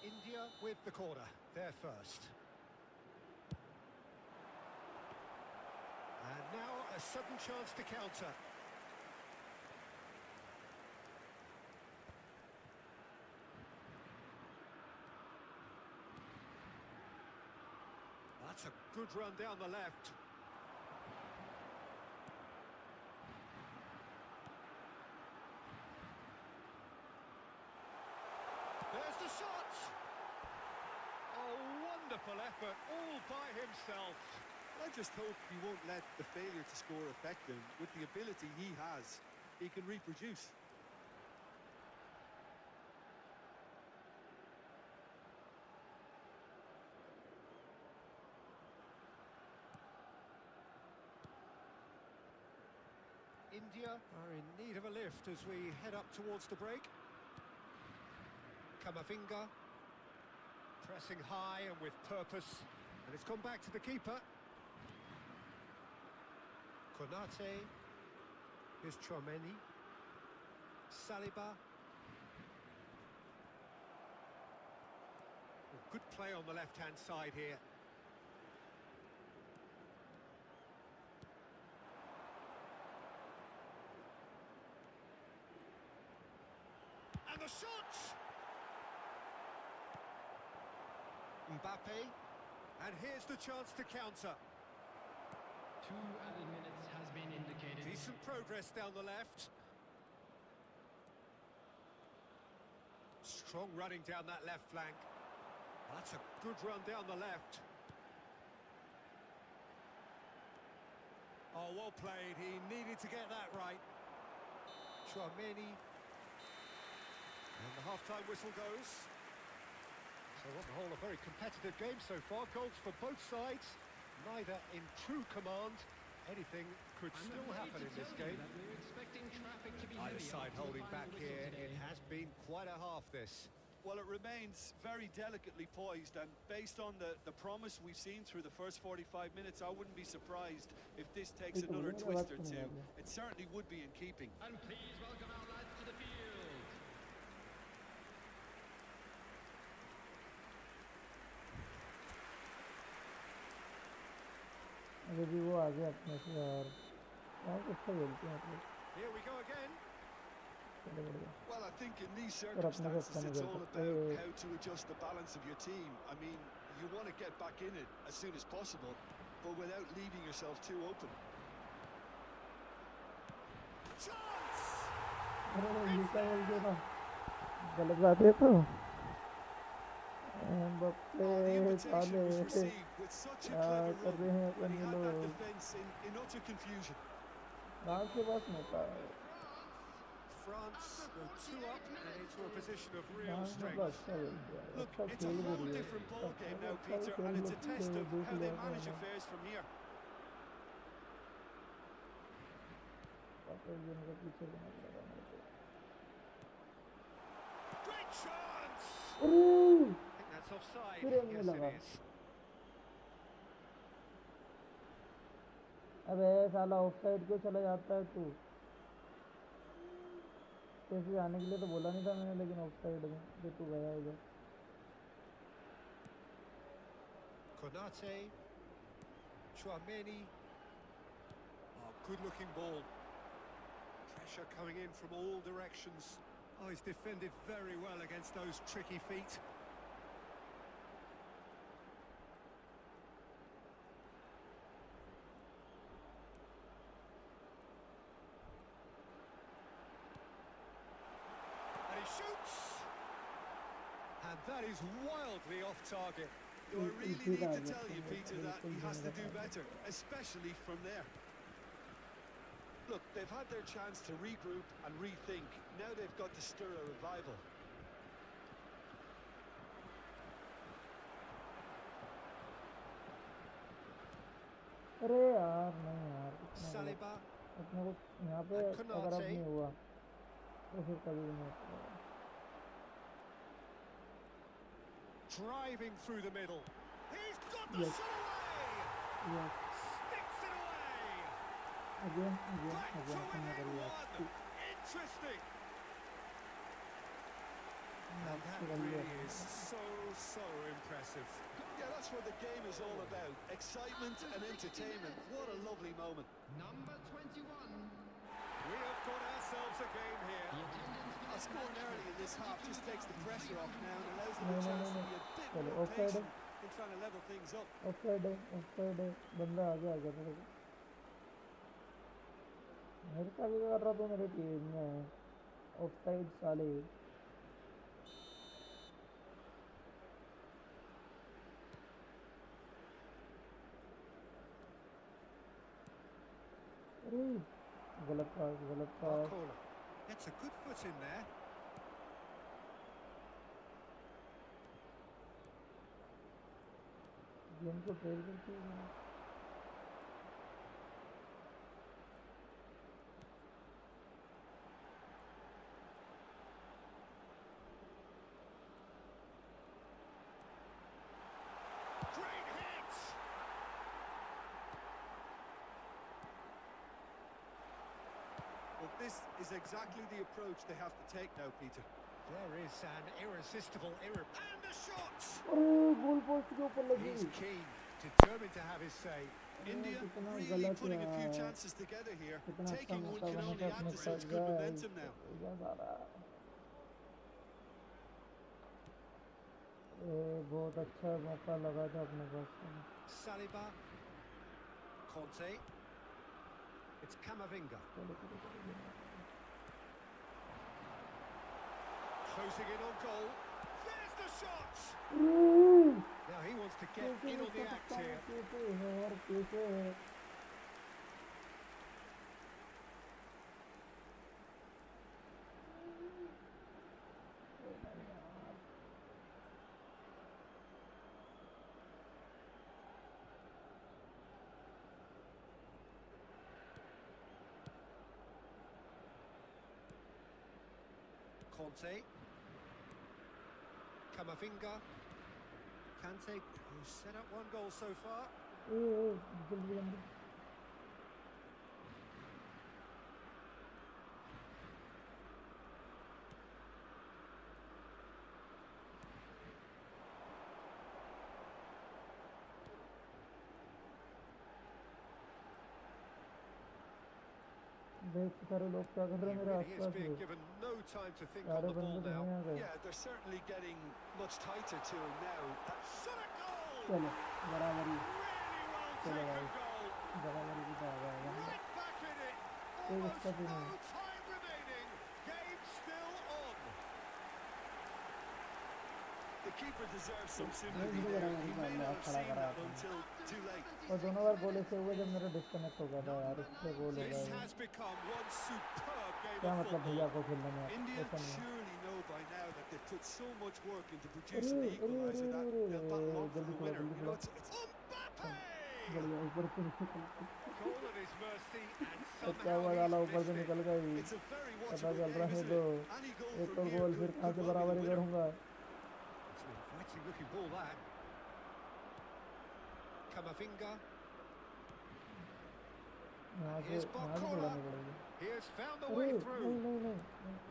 India with the corner, they're first. And now a sudden chance to counter. That's a good run down the left. There's the shot! Oh, wonderful effort, all by himself. I just hope he won't let the failure to score affect him. With the ability he has, he can reproduce. India are in need of a lift as we head up towards the break. Kamavinga, pressing high and with purpose, and it's gone back to the keeper. Konate, here's Chouameni, Saliba. Good play on the left-hand side here. And the shot! Mbappe, and here's the chance to counter. 2 added minutes has been indicated. Decent progress down the left. Strong running down that left flank. That's a good run down the left. Oh, well played. He needed to get that right. Chouameni. And the half-time whistle goes. So on the whole, a very competitive game so far. Goals for both sides, neither in true command. Anything could still happen in this game. We're expecting traffic to be Either heavy side until holding the back final whistle here. today. It has been quite a half, this. Well, it remains very delicately poised, and based on the promise we've seen through the first 45 minutes, I wouldn't be surprised if this takes another twist or two. It certainly would be in keeping. And please welcome our lads to the field. अगर भी वो आ गया अपने से यार बहुत अच्छा खेलते हैं आप लोग Here we go again. चलो बढ़िया Well, I think in these और अपने से circumstances, अच्छा नहीं it's खेल all सकते about how to adjust the balance of your team. I mean, you want to get back in it as soon as possible, but without leaving yourself too open. Chance! अरे ये क्या बोल दिया था गलत बात है तो बप्पे The invitation साले was received with such a क्या clever कर रहे run, हैं but अपन he ये had that लोग defence in utter confusion. गाँव के पास मौका है France go 2 up and into a position of real गाँव में तो strength. अच्छा खेल दिया Look, अच्छा it's a खेल भी whole रही है different ball game now, अच्छा Peter, खेल and it's a test of देख how they लिया था manage मैंने affairs from here. वापस देने का पीछे देना पड़ेगा मेरे को Great chance! अरे I think that's offside. फिर एमने Yes, लगा it is. अबे साला ऑफसाइड क्यों चला जाता है तू कैसे जाने के लिए तो बोला नहीं था मैंने लेकिन ऑफसाइड में जो तू गया उधर Konate, Chouameni. Oh, good-looking ball. Pressure coming in from all directions. Oh, he's defended very well against those tricky feet. And he shoots! And that is wildly off target. Do I really need to tell you, Peter, that he has to do better, especially from there? Look, they've had their chance to regroup and rethink. Now they've got to stir a revival. अरे यार नहीं यार, कितना गलत। Saliba अपने को यहाँ पे and अगर अब Konate. नहीं हुआ तो फिर कभी भी नहीं होगा। Driving through the middle. He's got the Yes. shot away. Yes. Sticks it away. Again, Back to तुमने within करी one. यार। Interesting. Now And that really is so impressive. Yeah, that's what the game is all about. Excitement and entertainment. What a lovely moment. Number 21. We have got ourselves a game The here. attendance for A this scoring match early in this half just takes the pressure off now and allows them No, a no, chance no, to no. be a bit चलो more offside है, patient in trying to level things up. offside है, offside है, बंदा आगे आ गया था। मेरे साथ भी कर रहा, तो मेरे टीम में ऑफसाइड साले। अरे गलत पास, गलत पास। Barcola gets a good foot in there. Game को ट्रेल करती है। Great hit. Well, this is exactly the approach they have to take now, Peter. There is an irresistible error. And the shot. अरे goal post के ऊपर लगी। He's keen, determined to have his say. India कितना really गलत putting a few यार। chances together here. कितना अच्छा Taking one मौका can बना only था add अपने to pass. such good momentum now. बहुत अच्छा मौका लगा था अपने पास। Saliba. Conte. It's Camavinga. Closing in on goal. There's the shot. Now he wants to get in on the act here. Conte. Camavinga. Kante, who's set up one goal so far. देख सारे लोग क्या कर रहे हैं He मेरे really is आसपास। being given no time to think on सारे the ball बंदे तो now. नहीं आ गए। Yeah, they're certainly getting much tighter to him now. Shot a goal! चलो बराबरी, Really well चलो taken भाई goal. बराबरी भी आ गया। Right back in it. कोई Almost दिक्कत ही no नहीं। time remaining. Game still on. The keeper deserves some नहीं sympathy मुझे there. बराबरी He का may अल्लाह not have खड़ा seen करा that आपने। until too late. और दोनों बार गोल ऐसे हुए जब मेरा डिस्कनेक्ट हो गया था यार, इससे गोल हो This गया। has become one superb game क्या of मतलब भैया football. को खेलने में India ऐसा नहीं है। surely know by now that they've put so much work into अरे producing the अरे equaliser अरे that अरे they'll battle on for जल्दी a छोड़ो, winner. जल्दी You छोड़ो। know, it's Mbappe! बढ़िया ऊपर से निकल। Goal at his mercy and क्या somehow हुआ, he's डाला ऊपर से missed it. निकल गई। it's a very पता watchable चल रहा game, है isn't तो it? Any goal एक from और here गोल फिर कहाँ could से well be the बराबरी winner. करूँगा। It's an inviting looking ball that. Camavinga. यहाँ Here's से Barcola. दौड़ानी पड़ेगी। He has found the अरे way नहीं through. नहीं नहीं नहीं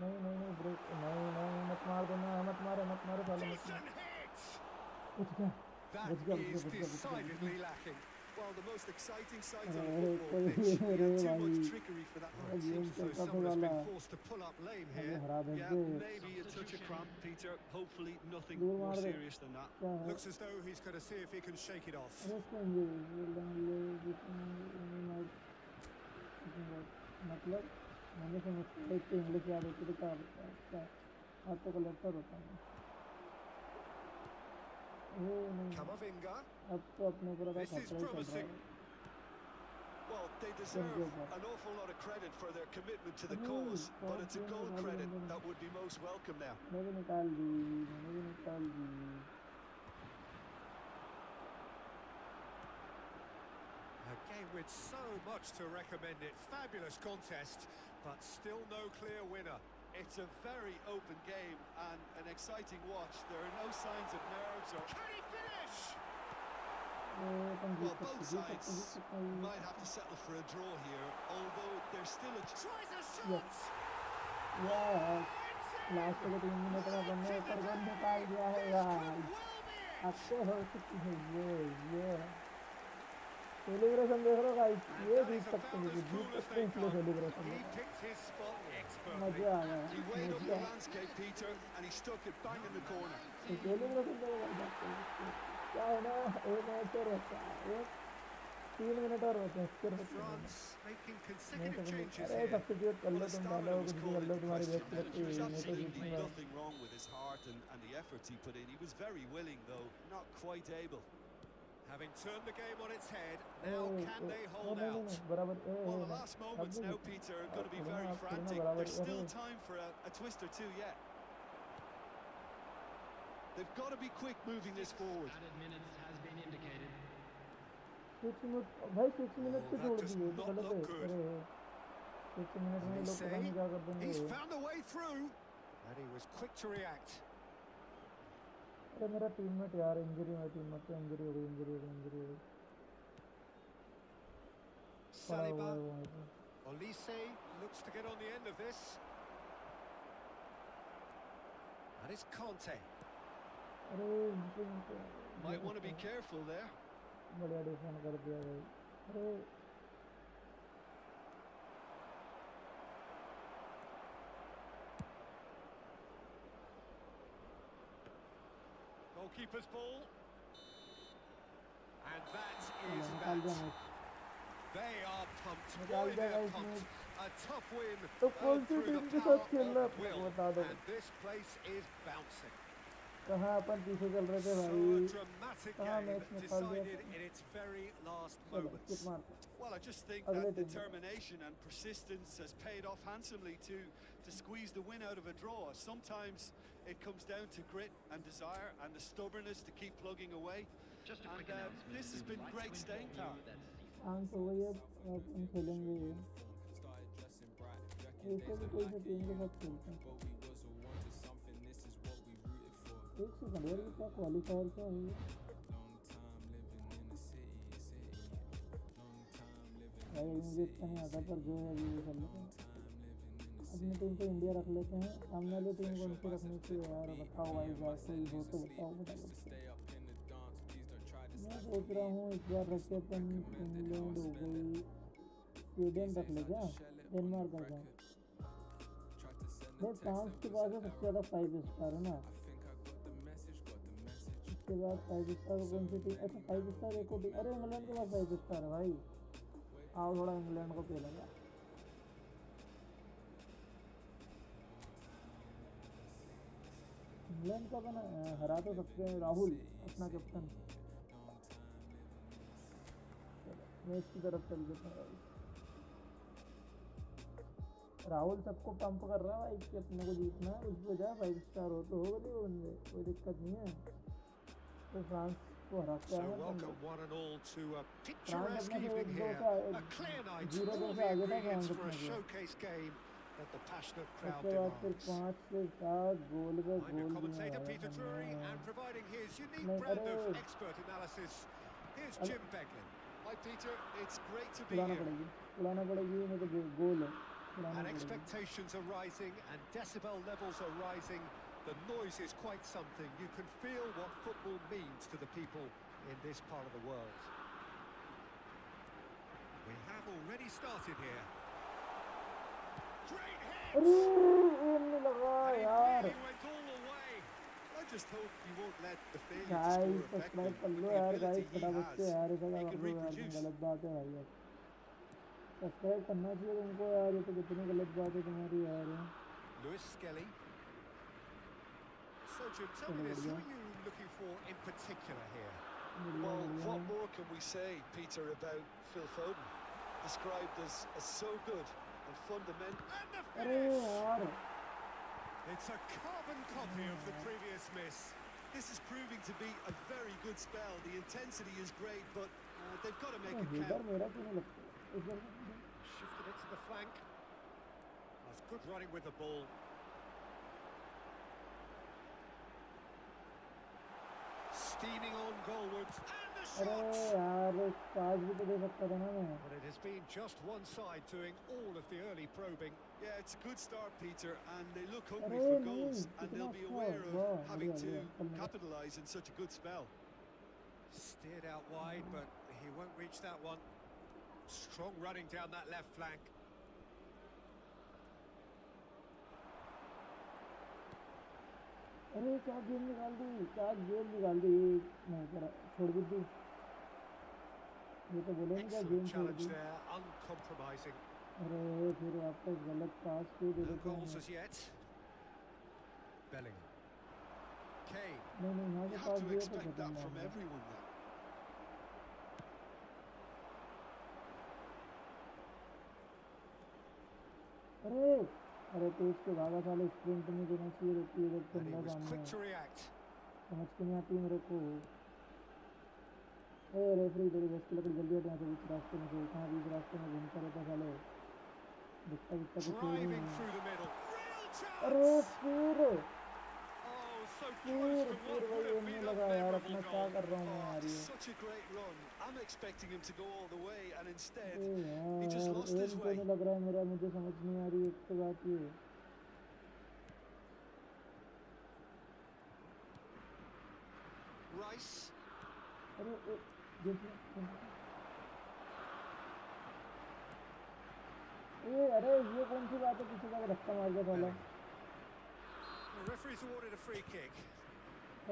नहीं नहीं नहीं ब्रेक नहीं नहीं मत मार देना, मत मारो साले मत मार। Decent hit! बच गया That बच गया बच is गया बच गया बच decidedly गया। lacking. Well, the most exciting sight on a अरे football कोई pitch. He अरे had too भाई much trickery for that Well, one. it game seems as though चलता तो someone has वाला been forced to pull up lame हमें here. हरा Yeah, देंगे। maybe a touch of cramp, Peter. Hopefully nothing दूर more मार दे। serious than that. क्या है? Looks as though he's going to see if he can shake it off. अरे संजय मतलब मैंने समझा एक तो इंग्लिश याद होती थी, क्या होता है क्या आज तो कलेक्टर होता है। वो नहीं, Camavinga. अब तो अपने ऊपर का This is खतरा ही चल रहा promising. है। Well, they deserve an awful lot of credit for their commitment to the cause, but it's a goal credit that would be most welcome now. मैंने भी निकाल दी, मैंने भी निकाल दी। Again game with so much to recommend it. Fabulous contest, but still no clear winner. It's a very open game and an exciting watch. There are no signs of nerves or... Can he finish? Well, both sides might have to settle for a draw here, although there's still a... Tries a shot! Yes. Last के 3 minute में बनने पर गोल निकाल दिया है यार. अच्छे हो चुकी है ये सेलिब्रेशन देख रहे हो गाइस. ये जीत सकते हैं, जीत सकते हैं इसलिए सेलिब्रेशन. मजा आ गया. He weighed up the landscape, Peter, and he stuck it bang in the corner. Celebration देखो क्या है ना, एक मैच और रहता है, 3 मिनट और होते हैं सिर्फ. France making consecutive changes अरे here. सब्स्टिट्यूट कर लो तुम, डालो कुछ भी कर लो, तुम्हारी बेइज्जती लगती है. There's मैं तो absolutely जीतूंगा. nothing wrong with his heart and the efforts he put in. He was very willing, though not quite able. Having turned the game on its head, now can they hold out? बराबर. Well, the last moments now, Peter, are going to be very frantic. There's still time for a twist or two yet. They've got to be quick moving this forward. Added minutes has been indicated. 6 minute भाई, 6 minute पे छोड़ दिए. गलत है. अरे 6 minute में लोग पता नहीं क्या कर देंगे. He's found a way through, and he was quick to react. अरे मेरा टीममेट यार इंजरी में, टीममेट को इंजरी हो गई. Saliba, Olise looks to get on the end of this. And it's Kante. अरे Might want to be careful there. बढ़िया defend कर दिया भाई. अरे Goalkeeper's ball. And that is that. They are pumped. Boy, they're pumped. A tough win. तो कौन सी through team the के साथ power खेल रहा है of अपने को will. बता दो. And this place is bouncing. कहाँ अपन पीछे चल रहे थे So a भाई. dramatic कहाँ game मैच में फंस गया. decided in its very last चलो moments. किक मारते. Well, I just think that determination and persistence has paid off handsomely to squeeze the win out of a draw. Sometimes it comes down to grit and desire and the stubbornness to keep plugging away. Just a quick And announcement. this has been great staying power. शांत हो गई. अब अपन खेलेंगे. ऐसे भी कोई सी team के साथ खेलते हैं. एक सेकंड यार, ये क्या क्वालिफायर क्या है ये? भाई मुझे इतना नहीं आता, पर जो है अभी ये कर लेते हैं. अपनी टीम पे इंडिया रख लेते हैं. सामने वाली टीम कौन सी रखनी चाहिए यार, बताओ भाई. कोई हो तो बताओ फटाफट. मैं सोच रहा हूँ इस बार रख के अपन इंग्लैंड हो गई, स्वीडन रख ले क्या, डेनमार्क रख लें. भाई फ्रांस के पास सबसे ज़्यादा 5 स्टार है ना. उसके बाद 5 स्टार कौन सी टीम? अच्छा 5 स्टार एक और टीम. अरे इंग्लैंड के पास 5 स्टार है भाई. आओ थोड़ा इंग्लैंड को खेलेंगे. इंग्लैंड का बना हरा तो सकते हैं. राहुल अपना कैप्टन. मैच की तरफ चल देते हैं. राहुल सबको पंप कर रहा है भाई कि अपने को जीतना है. उस वजह 5 स्टार हो तो होगा नहीं वो बंदे, कोई दिक्कत नहीं है. तो फ्रांस को हरा के आए. welcome one and all to a France picturesque अपने evening से here. A clear night, 0-2 all से the आगे था ingredients फ्रांस for a अपने को. showcase game that the passionate crowd उसके बाद फिर demands. 5 से 7 गोल पे I'm your गोल commentator दिया Peter Drury, and providing his unique नहीं, brand of अरे expert analysis, here's Jim Beglin. Hi, Peter. It's great to be बुलाना here. पड़ेगी नहीं तो गोल है. And expectations are rising and decibel levels are rising. The noise is quite something. You can feel what football means to the people in this part of the world. We have already started here. Great hit! नहीं लगा And यार. it really went all the way. I just hope you won't let the failure to guys score affect subscribe him. कर With low the यार ability guys, he फटाफट से has, यार. ऐसा he कर can लो यार, reproduce. गलत बात है भाई. यार सब्सक्राइब करना चाहिए तुमको यार. ये तो कितनी गलत बात है तुम्हारी यार. Lewis Skelly. So Jim, tell me this, who are you looking for in particular here? Well, what more can we say, Peter, about Phil Foden? Described as so good and fundamental. And the अरे finish! यार It's a carbon copy of the previous miss. This is proving to be a very good spell. The intensity is great, but They've got to make it इधर count. मेरा क्यों नहीं लगता इधर Shifted it to the flank. That's good running with the ball. Steaming on goalwards. And the अरे shot! यार पास भी तो दे सकता था ना मैं But it has been just one side doing all of the early probing. Yeah, it's a good start, Peter, and they look hungry अरे for नहीं goals, and कितना they'll be अच्छा aware of वाह having बढ़िया to बढ़िया चल मेरा capitalise in such a good spell. Steered out wide, but he won't reach that one. Strong running down that left flank. अरे क्या गेम निकाल दी नहीं करा छोड़ भी दी ये तो बोले नहीं क्या Excellent गेम छोड़ challenge दी there, uncompromising. अरे फिर वापस गलत पास क्यों दे No देते goals हैं as yet. Bellingham. Kane. नहीं यहाँ You से have पास to दिया तो expect खत्म that from मामला everyone now. अरे अरे तेज के भागा साले स्प्रिंट नहीं देना चाहिए रहती है जब And he बंदा was सामने quick है to react. समझ के नहीं आती मेरे को ए रेफरी तेरी बस की लकड़ी जल्दी हट यहाँ से बीच रास्ते में से कहाँ बीच रास्ते में घूमता रहता साले दिखता दिखता कुछ है ही Driving नहीं through the middle. Real अरे chance! फिर Oh, so close to what वही would have होने been a लगा यार अपना memorable क्या goal. कर रहा हूँ मैं Oh, यार ये such a great run. I'm expecting him to go all the way, and instead, अरे he just यार lost his एम way. क्यों नहीं लग रहा है मेरा मुझे समझ नहीं आ रही एक तो बात ये Rice. अरे अरे ये कौन सी बात है पीछे का धक्का मार के साला The referee's awarded a free kick.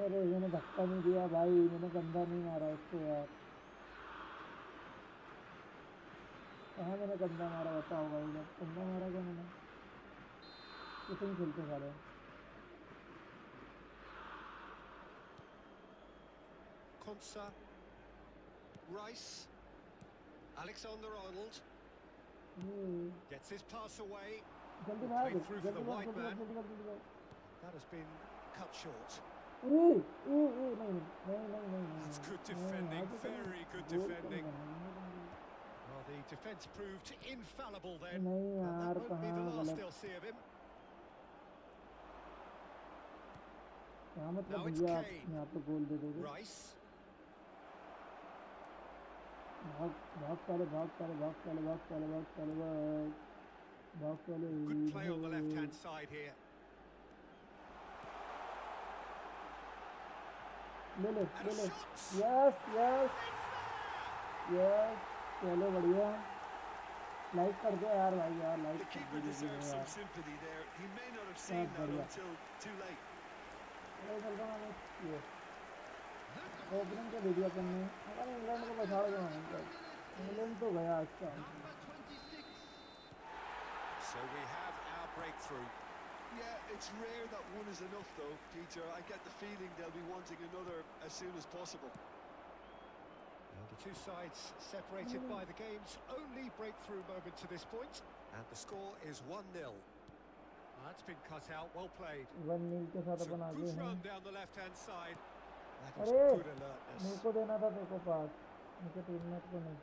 अरे मैंने धक्का नहीं दिया भाई मैंने गंदा नहीं मारा इसको यार कहाँ मैंने गंदा मारा बताओ भाई जब गंदा मारा क्या मैंने कितने खेलते साले Konsa. Rice. Alexander-Arnold. Gets his pass away. जल्दी भाग Played through for the जल्दी भाग wide man. जल्दी भाग जल्दी भाग That has been cut short. अरे नहीं That's good defending, very good defending. Well, the defence proved infallible then. नहीं But यार that won't be the कहाँ last गलत they'll see of him. क्या मतलब Now it's भैया आप Kane. यहाँ पे गोल दे दोगे Rice. भाग भाग साले भाग साले भाग साले भाग साले भाग साले भाग भाग साले Good play on the left-hand side here. ले ले And a ले shot! यस यस यस चलो बढ़िया लाइक कर दो यार भाई यार The लाइक कर keeper दीजिए deserves यार some sympathy there. He may not have seen that बढ़िया until too late. अरे चल रहा हूँ ये ओपनिंग का वीडियो अपन ने अगर इंग्लैंड को बचा दो इंग्लैंड तो गया अच्छा Number 26. So we have our breakthrough. Yeah, it's rare that one is enough though, Peter. I get the feeling they'll be wanting another as soon as possible. Well, the two sides separated by the game's only breakthrough moment to this point. And the score is 1-0. That's been cut out, well played. 1-0 के साथ So अपन आगे good हैं run down the left-hand side. That is अरे good alertness. मेरे को देना था तेरे को पास मुझे टीममेट को नहीं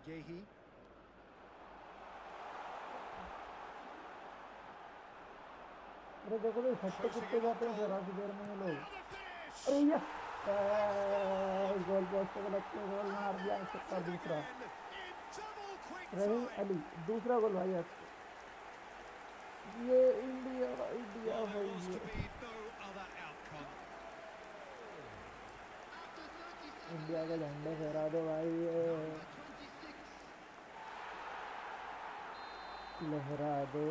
Yehi. अरे देखो भाई फटते कुत्ते जाते हैं जरा सी देर में ये लोग Another finish! अरे या गोल पोस्ट को लग के गोल मार दिया इसका दूसरा Again, in double quick Rahim time. Ali दूसरा गोल भाई आज ये इंडिया इंडिया Well, there भाई was ये to be no other outcome. After 30 seconds. India के झंडे फहरा दो भाई ये Number 26. लहरा दो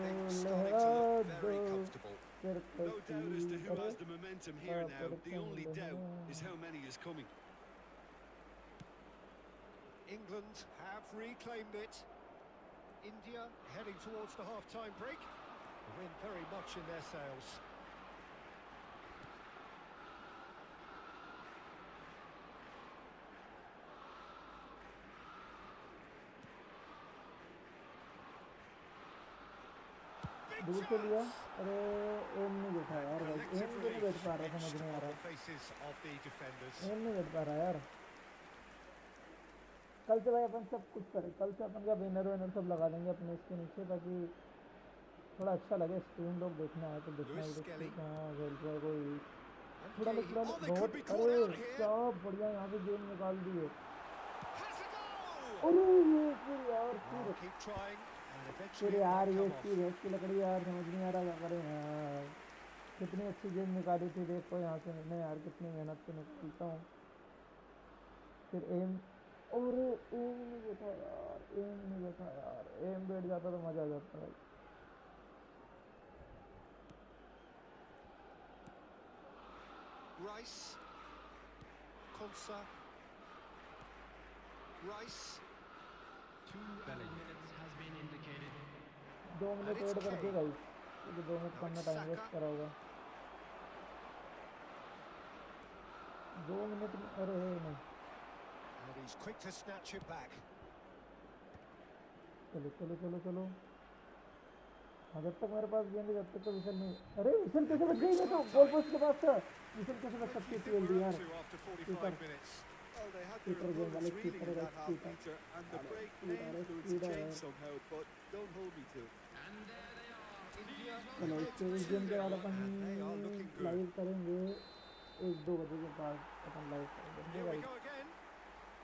They're starting to look very comfortable. फिर No doubt as to who अरे has the momentum here now. The only doubt is how many is coming. England have reclaimed it. India heading towards the half-time break. The wind very much in their sails. Big दूर से लिया chance! अरे M नहीं बैठा यार भाई M Collective क्यों नहीं बैठ relief पा रहा etched समझ नहीं आ on रहा the faces of the defenders. एम नहीं बैठ पा रहा यार कल से भाई अपन सब कुछ करें, कल से अपन का बैनर वैनर सब लगा देंगे अपने इसके नीचे, ताकि थोड़ा अच्छा लगे। स्ट्रीम लोग देखने आए तो देखना भी, तो ठीक है हाँ खेल रहा है कोई, थोड़ा लोग थोड़ा बहुत। अरे क्या बढ़िया यहाँ पे गेम निकाल दिए। अरे ये फिर यार ये इसकी रेस की लकड़ी यार, समझ नहीं आ रहा क्या करें यार। कितनी अच्छी गेम निकाली थी देखो यहाँ से मैंने यार, कितनी मेहनत से निकालता हूँ। फिर एम, और एम नहीं बैठा यार, एम नहीं बैठा यार, एम बैठ जाता तो मजा आ जाता भाई। Rice, Konsa, Rice. 2 minutes has been indicated. 2 minute add कर दे भाई, क्योंकि 2 मिनट कम में टाइम वेस्ट करा होगा। 2 मिनट में, अरे नहीं, And he's quick to snatch it back. चलो चलो चलो चलो। हाँ जब तक मेरे पास गेंद है जब तक तो विसल नहीं। अरे विसल कैसे बच गई? ये तो गोल पोस्ट के पास था, विसल कैसे बच सकती थी जल्दी यार। Well, they had their opponents reeling in that half metre, and the break came through to change somehow, but don't hold me to it. And there they are. India's चलो इसके इस गेम के बाद अपन They are looking good. Live करेंगे 1-2 बजे के बाद अपन live करेंगे Here we भाई। go again.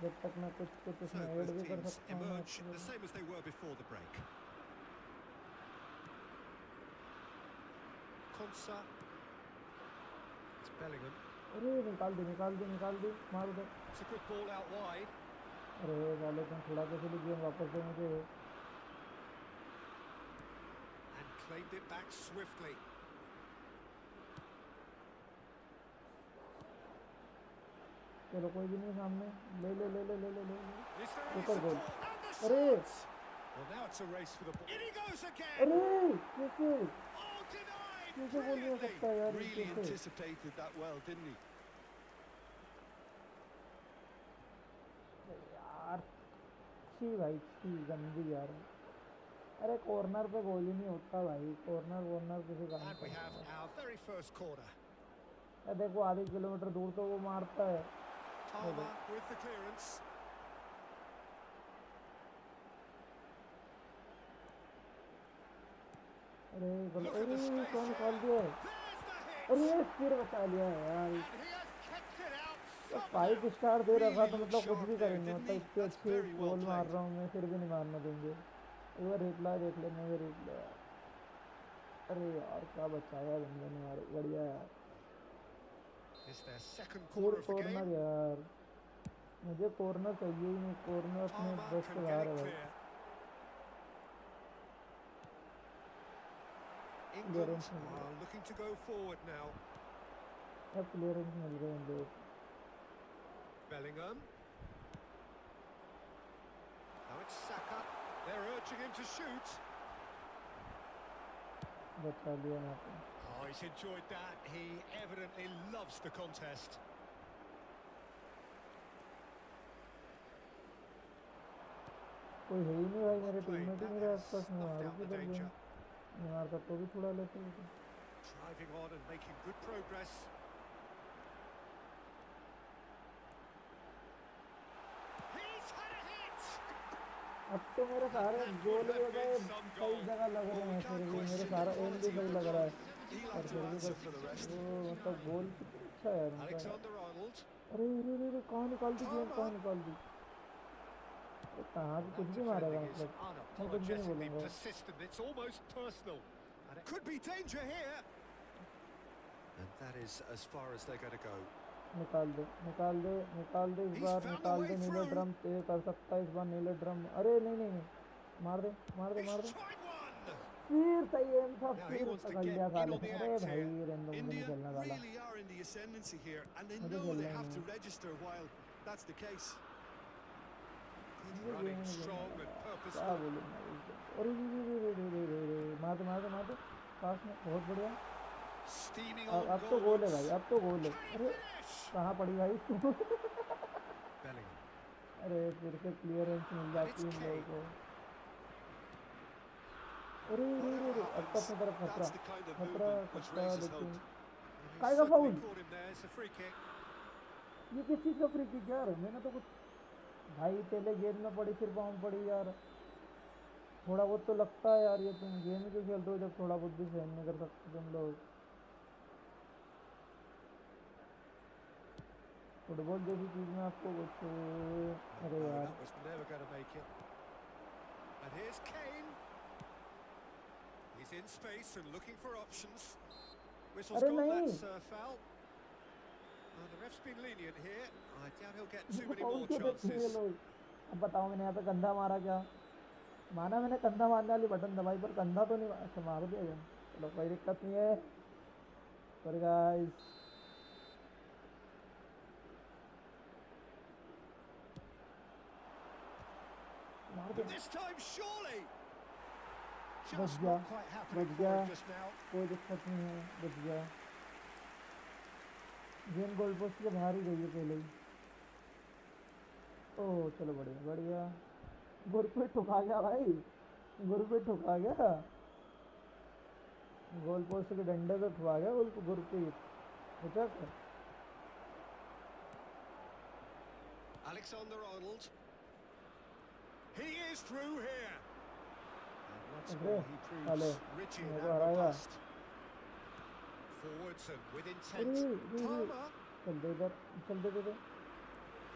जब तक मैं कुछ So इसमें ऐड both भी कर teams सकता हूँ emerge the same as they were before the break. Konsa. It's Bellingham. अरे निकाल दे निकाल दे निकाल दे, मार दे। It's a good ball out wide. अरे वाले तुम थोड़ा कैसे भी गेम वापस दे मुझे। And claimed it back swiftly. चलो कोई भी नहीं सामने, ले ले ले ले ले ले ले Is there any ऊपर गोल। support? And the अरे shot! Well, now it's a race for the ball. In he goes again! अरे कैसे Oh, denied! कैसे गोल नहीं हो सकता Brilliantly! यार, Really कैसे? anticipated that well, didn't he? यार छी भाई छी, गंदी यार। अरे कॉर्नर पे गोल ही नहीं होता भाई, कॉर्नर वॉर्नर किसी काम And का we नहीं have है। our very first corner. देखो आधे किलोमीटर दूर तो वो मारता है। Palmer with the clearance. अरे Look at अरे the space कौन निकाल here. दिया है? There's the hit! अरे फिर बचा लिया है यार। And he has kept it out तो somehow. 5 स्टार दे रखा तो Really मतलब कुछ sharp भी there, करेंगे, didn't मतलब he? इतने That's अच्छे very well गोल मार played. रहा हूँ मैं, फिर भी नहीं मारने देंगे। एक बार रिप्लाई देख लेने में रिप्लाई। अरे यार क्या बचाया बंदे ने यार, बढ़िया यार। It's their second फिर corner of the corner game. यार, मुझे कॉर्नर चाहिए ही नहीं, कॉर्नर अपने Palmer बस can से get बाहर it है भाई। clear. England clearance mill are गया, looking to go forward now. अब क्लियरेंस मिल गए इन लोग। Bellingham. Now it's Saka. They're urging him to shoot. बचा लिया यहाँ पे। Oh, he's enjoyed that. He evidently loves the contest. कोई है ही नहीं भाई, मेरे Played. टीममेट ही That मेरे has आसपास नहीं snuffed मारू out the किधर गए। danger. नहीं मारता तो भी छुड़ा लेते हैं। Driving on and making good progress. He's had a hit! अब तो मेरे सारे गोल भी हो गए, सही जगह लग रहे हैं, फिर भी मेरे सारा एम भी सही लग रहा है। He'll और have फिर to भी answer बस for the rest. वो मतलब गोल कितना अच्छा है उनका। Alexander-Arnold. अरे अरे अरे अरे, कहाँ निकाल दी गेम, कहाँ निकाल दी? अरे कहाँ भी Well, कुछ that भी मारेगा defending is मतलब, मैं कुछ भी नहीं unapologetically बोलूँगा। persistent. It's almost personal. And Could be danger here. that is as far as they're going to go. निकाल दे निकाल दे निकाल दे, इस He's बार found a निकाल way दे नीले through. ड्रम, ये कर सकता है इस बार नीले ड्रम। अरे नहीं नहीं नहीं, मार दे मार दे मार He's दे। tried one. फिर सही एम था, Now he फिर wants to पकड़ get लिया in साले on ने। the अरे act भाई here. रेंडो मुझे नहीं India खेलना साला, really are in the ascendancy here, and they मुझे know खेलना they ही have to नहीं। register while that's the case. मुझे Running गेम नहीं strong खेलना and यार, क्या purposeful. बोलूँ मैं इस गेम को। अरे रे रे रे रे रे रे रे रे, मार दे मार दे मार दे, पास में, बहुत बढ़िया। Steaming अब on अब तो गोल है भाई, goalwards. अब तो गोल है। Can he अरे finish? कहाँ पड़ी भाई तू? Bellingham. अरे फिर से क्लियरेंस मिल And जाती it's है इन लोगों Kane. को। अरे रे रे Whatever रे, अब तो happens, अपनी तरफ खतरा that's the kind of खतरा movement which खतरा, raises लेकिन hope. Well, he's काय का certainly foul? caught him there. It's a free kick. ये किस चीज़ का फ्री किक यार, मैंने तो कुछ भाई पहले गेंद में पड़ी फिर पाँव पड़ी यार, थोड़ा बहुत तो लगता है यार, ये तुम गेम क्यों खेल रहे हो जब थोड़ा बहुत भी सहन नहीं कर सकते तुम लोग। फुटबॉल जैसी चीज में आपको कुछ, अरे No, यार that was never going to make it. And here's Kane. He's in space and looking for options. Whistle's अरे gone, नहीं, that's foul. The ref's been lenient here. I doubt he'll get too many foul more क्यों देते हैं ये chances. लोग। अब बताओ मैंने यहाँ पे कंधा मारा क्या, माना मैंने कंधा मारने वाली बटन दबाई पर कंधा तो नहीं, अच्छा मार दिया क्या, चलो कोई दिक्कत नहीं है। पर गाइस मार दे, This time, surely. बच Just गया, not quite happening बच for गया, him just now. कोई दिक्कत नहीं है, बच गया। गेंद गोल पोस्ट के बाहर ही गई है पहले ही। ओह चलो बढ़िया बढ़िया, गुरप्रीत ठुका गया भाई, गुरप्रीत ठुका गया, गोल पोस्ट के डंडे से ठुका गया Gurpreet उचक। Alexander-Arnold. He is through here. And once अरे more, he साले proves rigid मेरे and को हराएगा, robust. Forwards and with अरे intent. रे Palmer चल दे इधर, चल दे दे।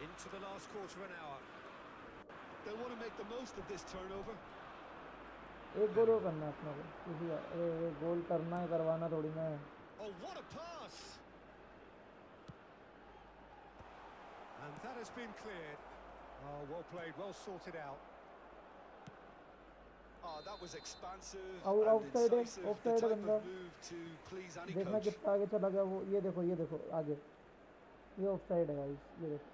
into the last quarter of an hour. They want to make the most of this turnover. एक गोल और करना है अपना को किसी का, अरे गोल करना है, करवाना थोड़ी ना है। Oh, what a pass! And that has been cleared. Oh, well played, well sorted out. Oh, that was expansive out and side है, incisive. ऑफ The साइड है type बंदा, of move to please any देखना coach. कितना आगे चला गया वो, ये देखो आगे, ये ऑफ साइड है गाइस, ये देखो।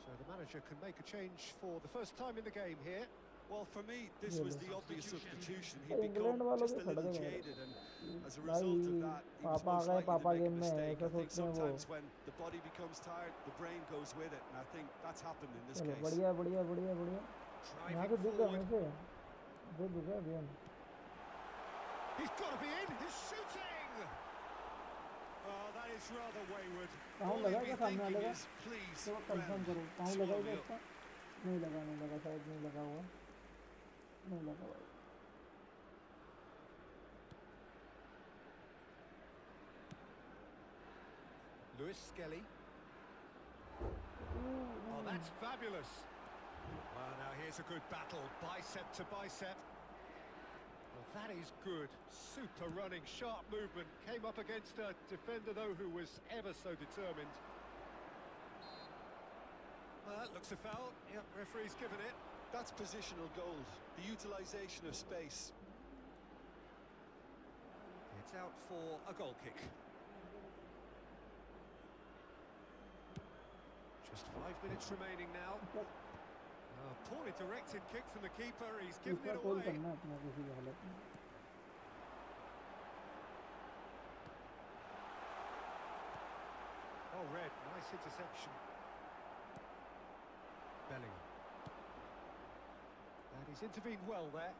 So the manager can make a change for the first time in the game here. Well, for me, this ये was low, the obvious substitution. He'd England become वालों just के a खड़ little गए jaded, and as a भाई, result of that, he was पापा आ most गए, likely to पापा make a game में है, mistake. ऐसा I think सोचते हैं वो। sometimes when the body becomes tired, the brain goes with it, and I think that's happened in this चलो case. बढ़िया बढ़िया बढ़िया बढ़िया, यहाँ Driving से दिख गया forward. मुझे, दिख गया game. He's got to be in. He's shooting. Oh, that is rather wayward. पाँव All लगा he'd क्या be सामने वाले thinking का, is, please, तो कंफर्म ground, करो, पाँव लगा swallow क्या me up. इसका, नहीं लगा शायद नहीं लगा हुआ, नहीं लगा भाई। Lewis Skelly. Oh, that's fabulous. Well, now here's a good battle, bicep to bicep. Well, that is good. Super running, sharp movement. Came up against a defender, though, who was ever so determined. Well, that looks a foul. Yep, referee's given it. That's positional gold, the utilisation of space. It's out for a goal kick. Just 5 minutes remaining now. Poorly directed kick from the keeper. He's given it away. करना है अपना किसी भी हालत में। Oh, red. Nice interception. Bellingham. And he's intervened well there.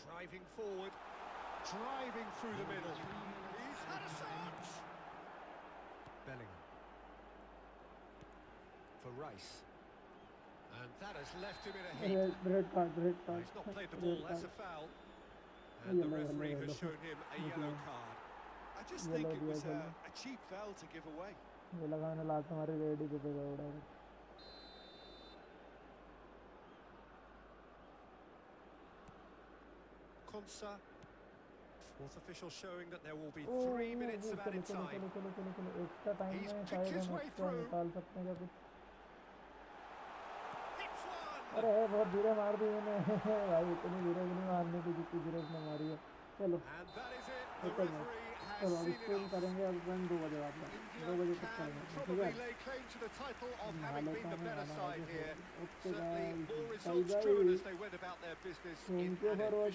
Driving forward. Driving through the middle. He's had a shot! Bellingham. For Rice. And that has left him in a heap. Red card He's not played the ball, that's a foul. And the referee has shown him a yellow card. I just think it was a cheap foul to give away. ये लगाने last हमारे red ही दे देगा उड़ा। Konsa. Fourth official showing that there will be 3 minutes of added time. Extra time में शायद हम extra निकाल सकते हैं क्या कुछ। Hits one! अरे बहुत धीरे मार दी मैंने भाई, इतनी धीरे भी नहीं मारनी थी जितनी धीरे उसने मारी है। चलो And that is it. The okay referee has चलो अब seen स्ट्रीम enough. करेंगे, अब टाइम 2 बजे बाद में, 2 बजे तक Can करेंगे ठीक probably है। lay claim to the title of नहा having लेता been the हूँ, better खाना side खा के here. फिर okay Certainly more guys, results driven as they went about their business in thank you an for efficient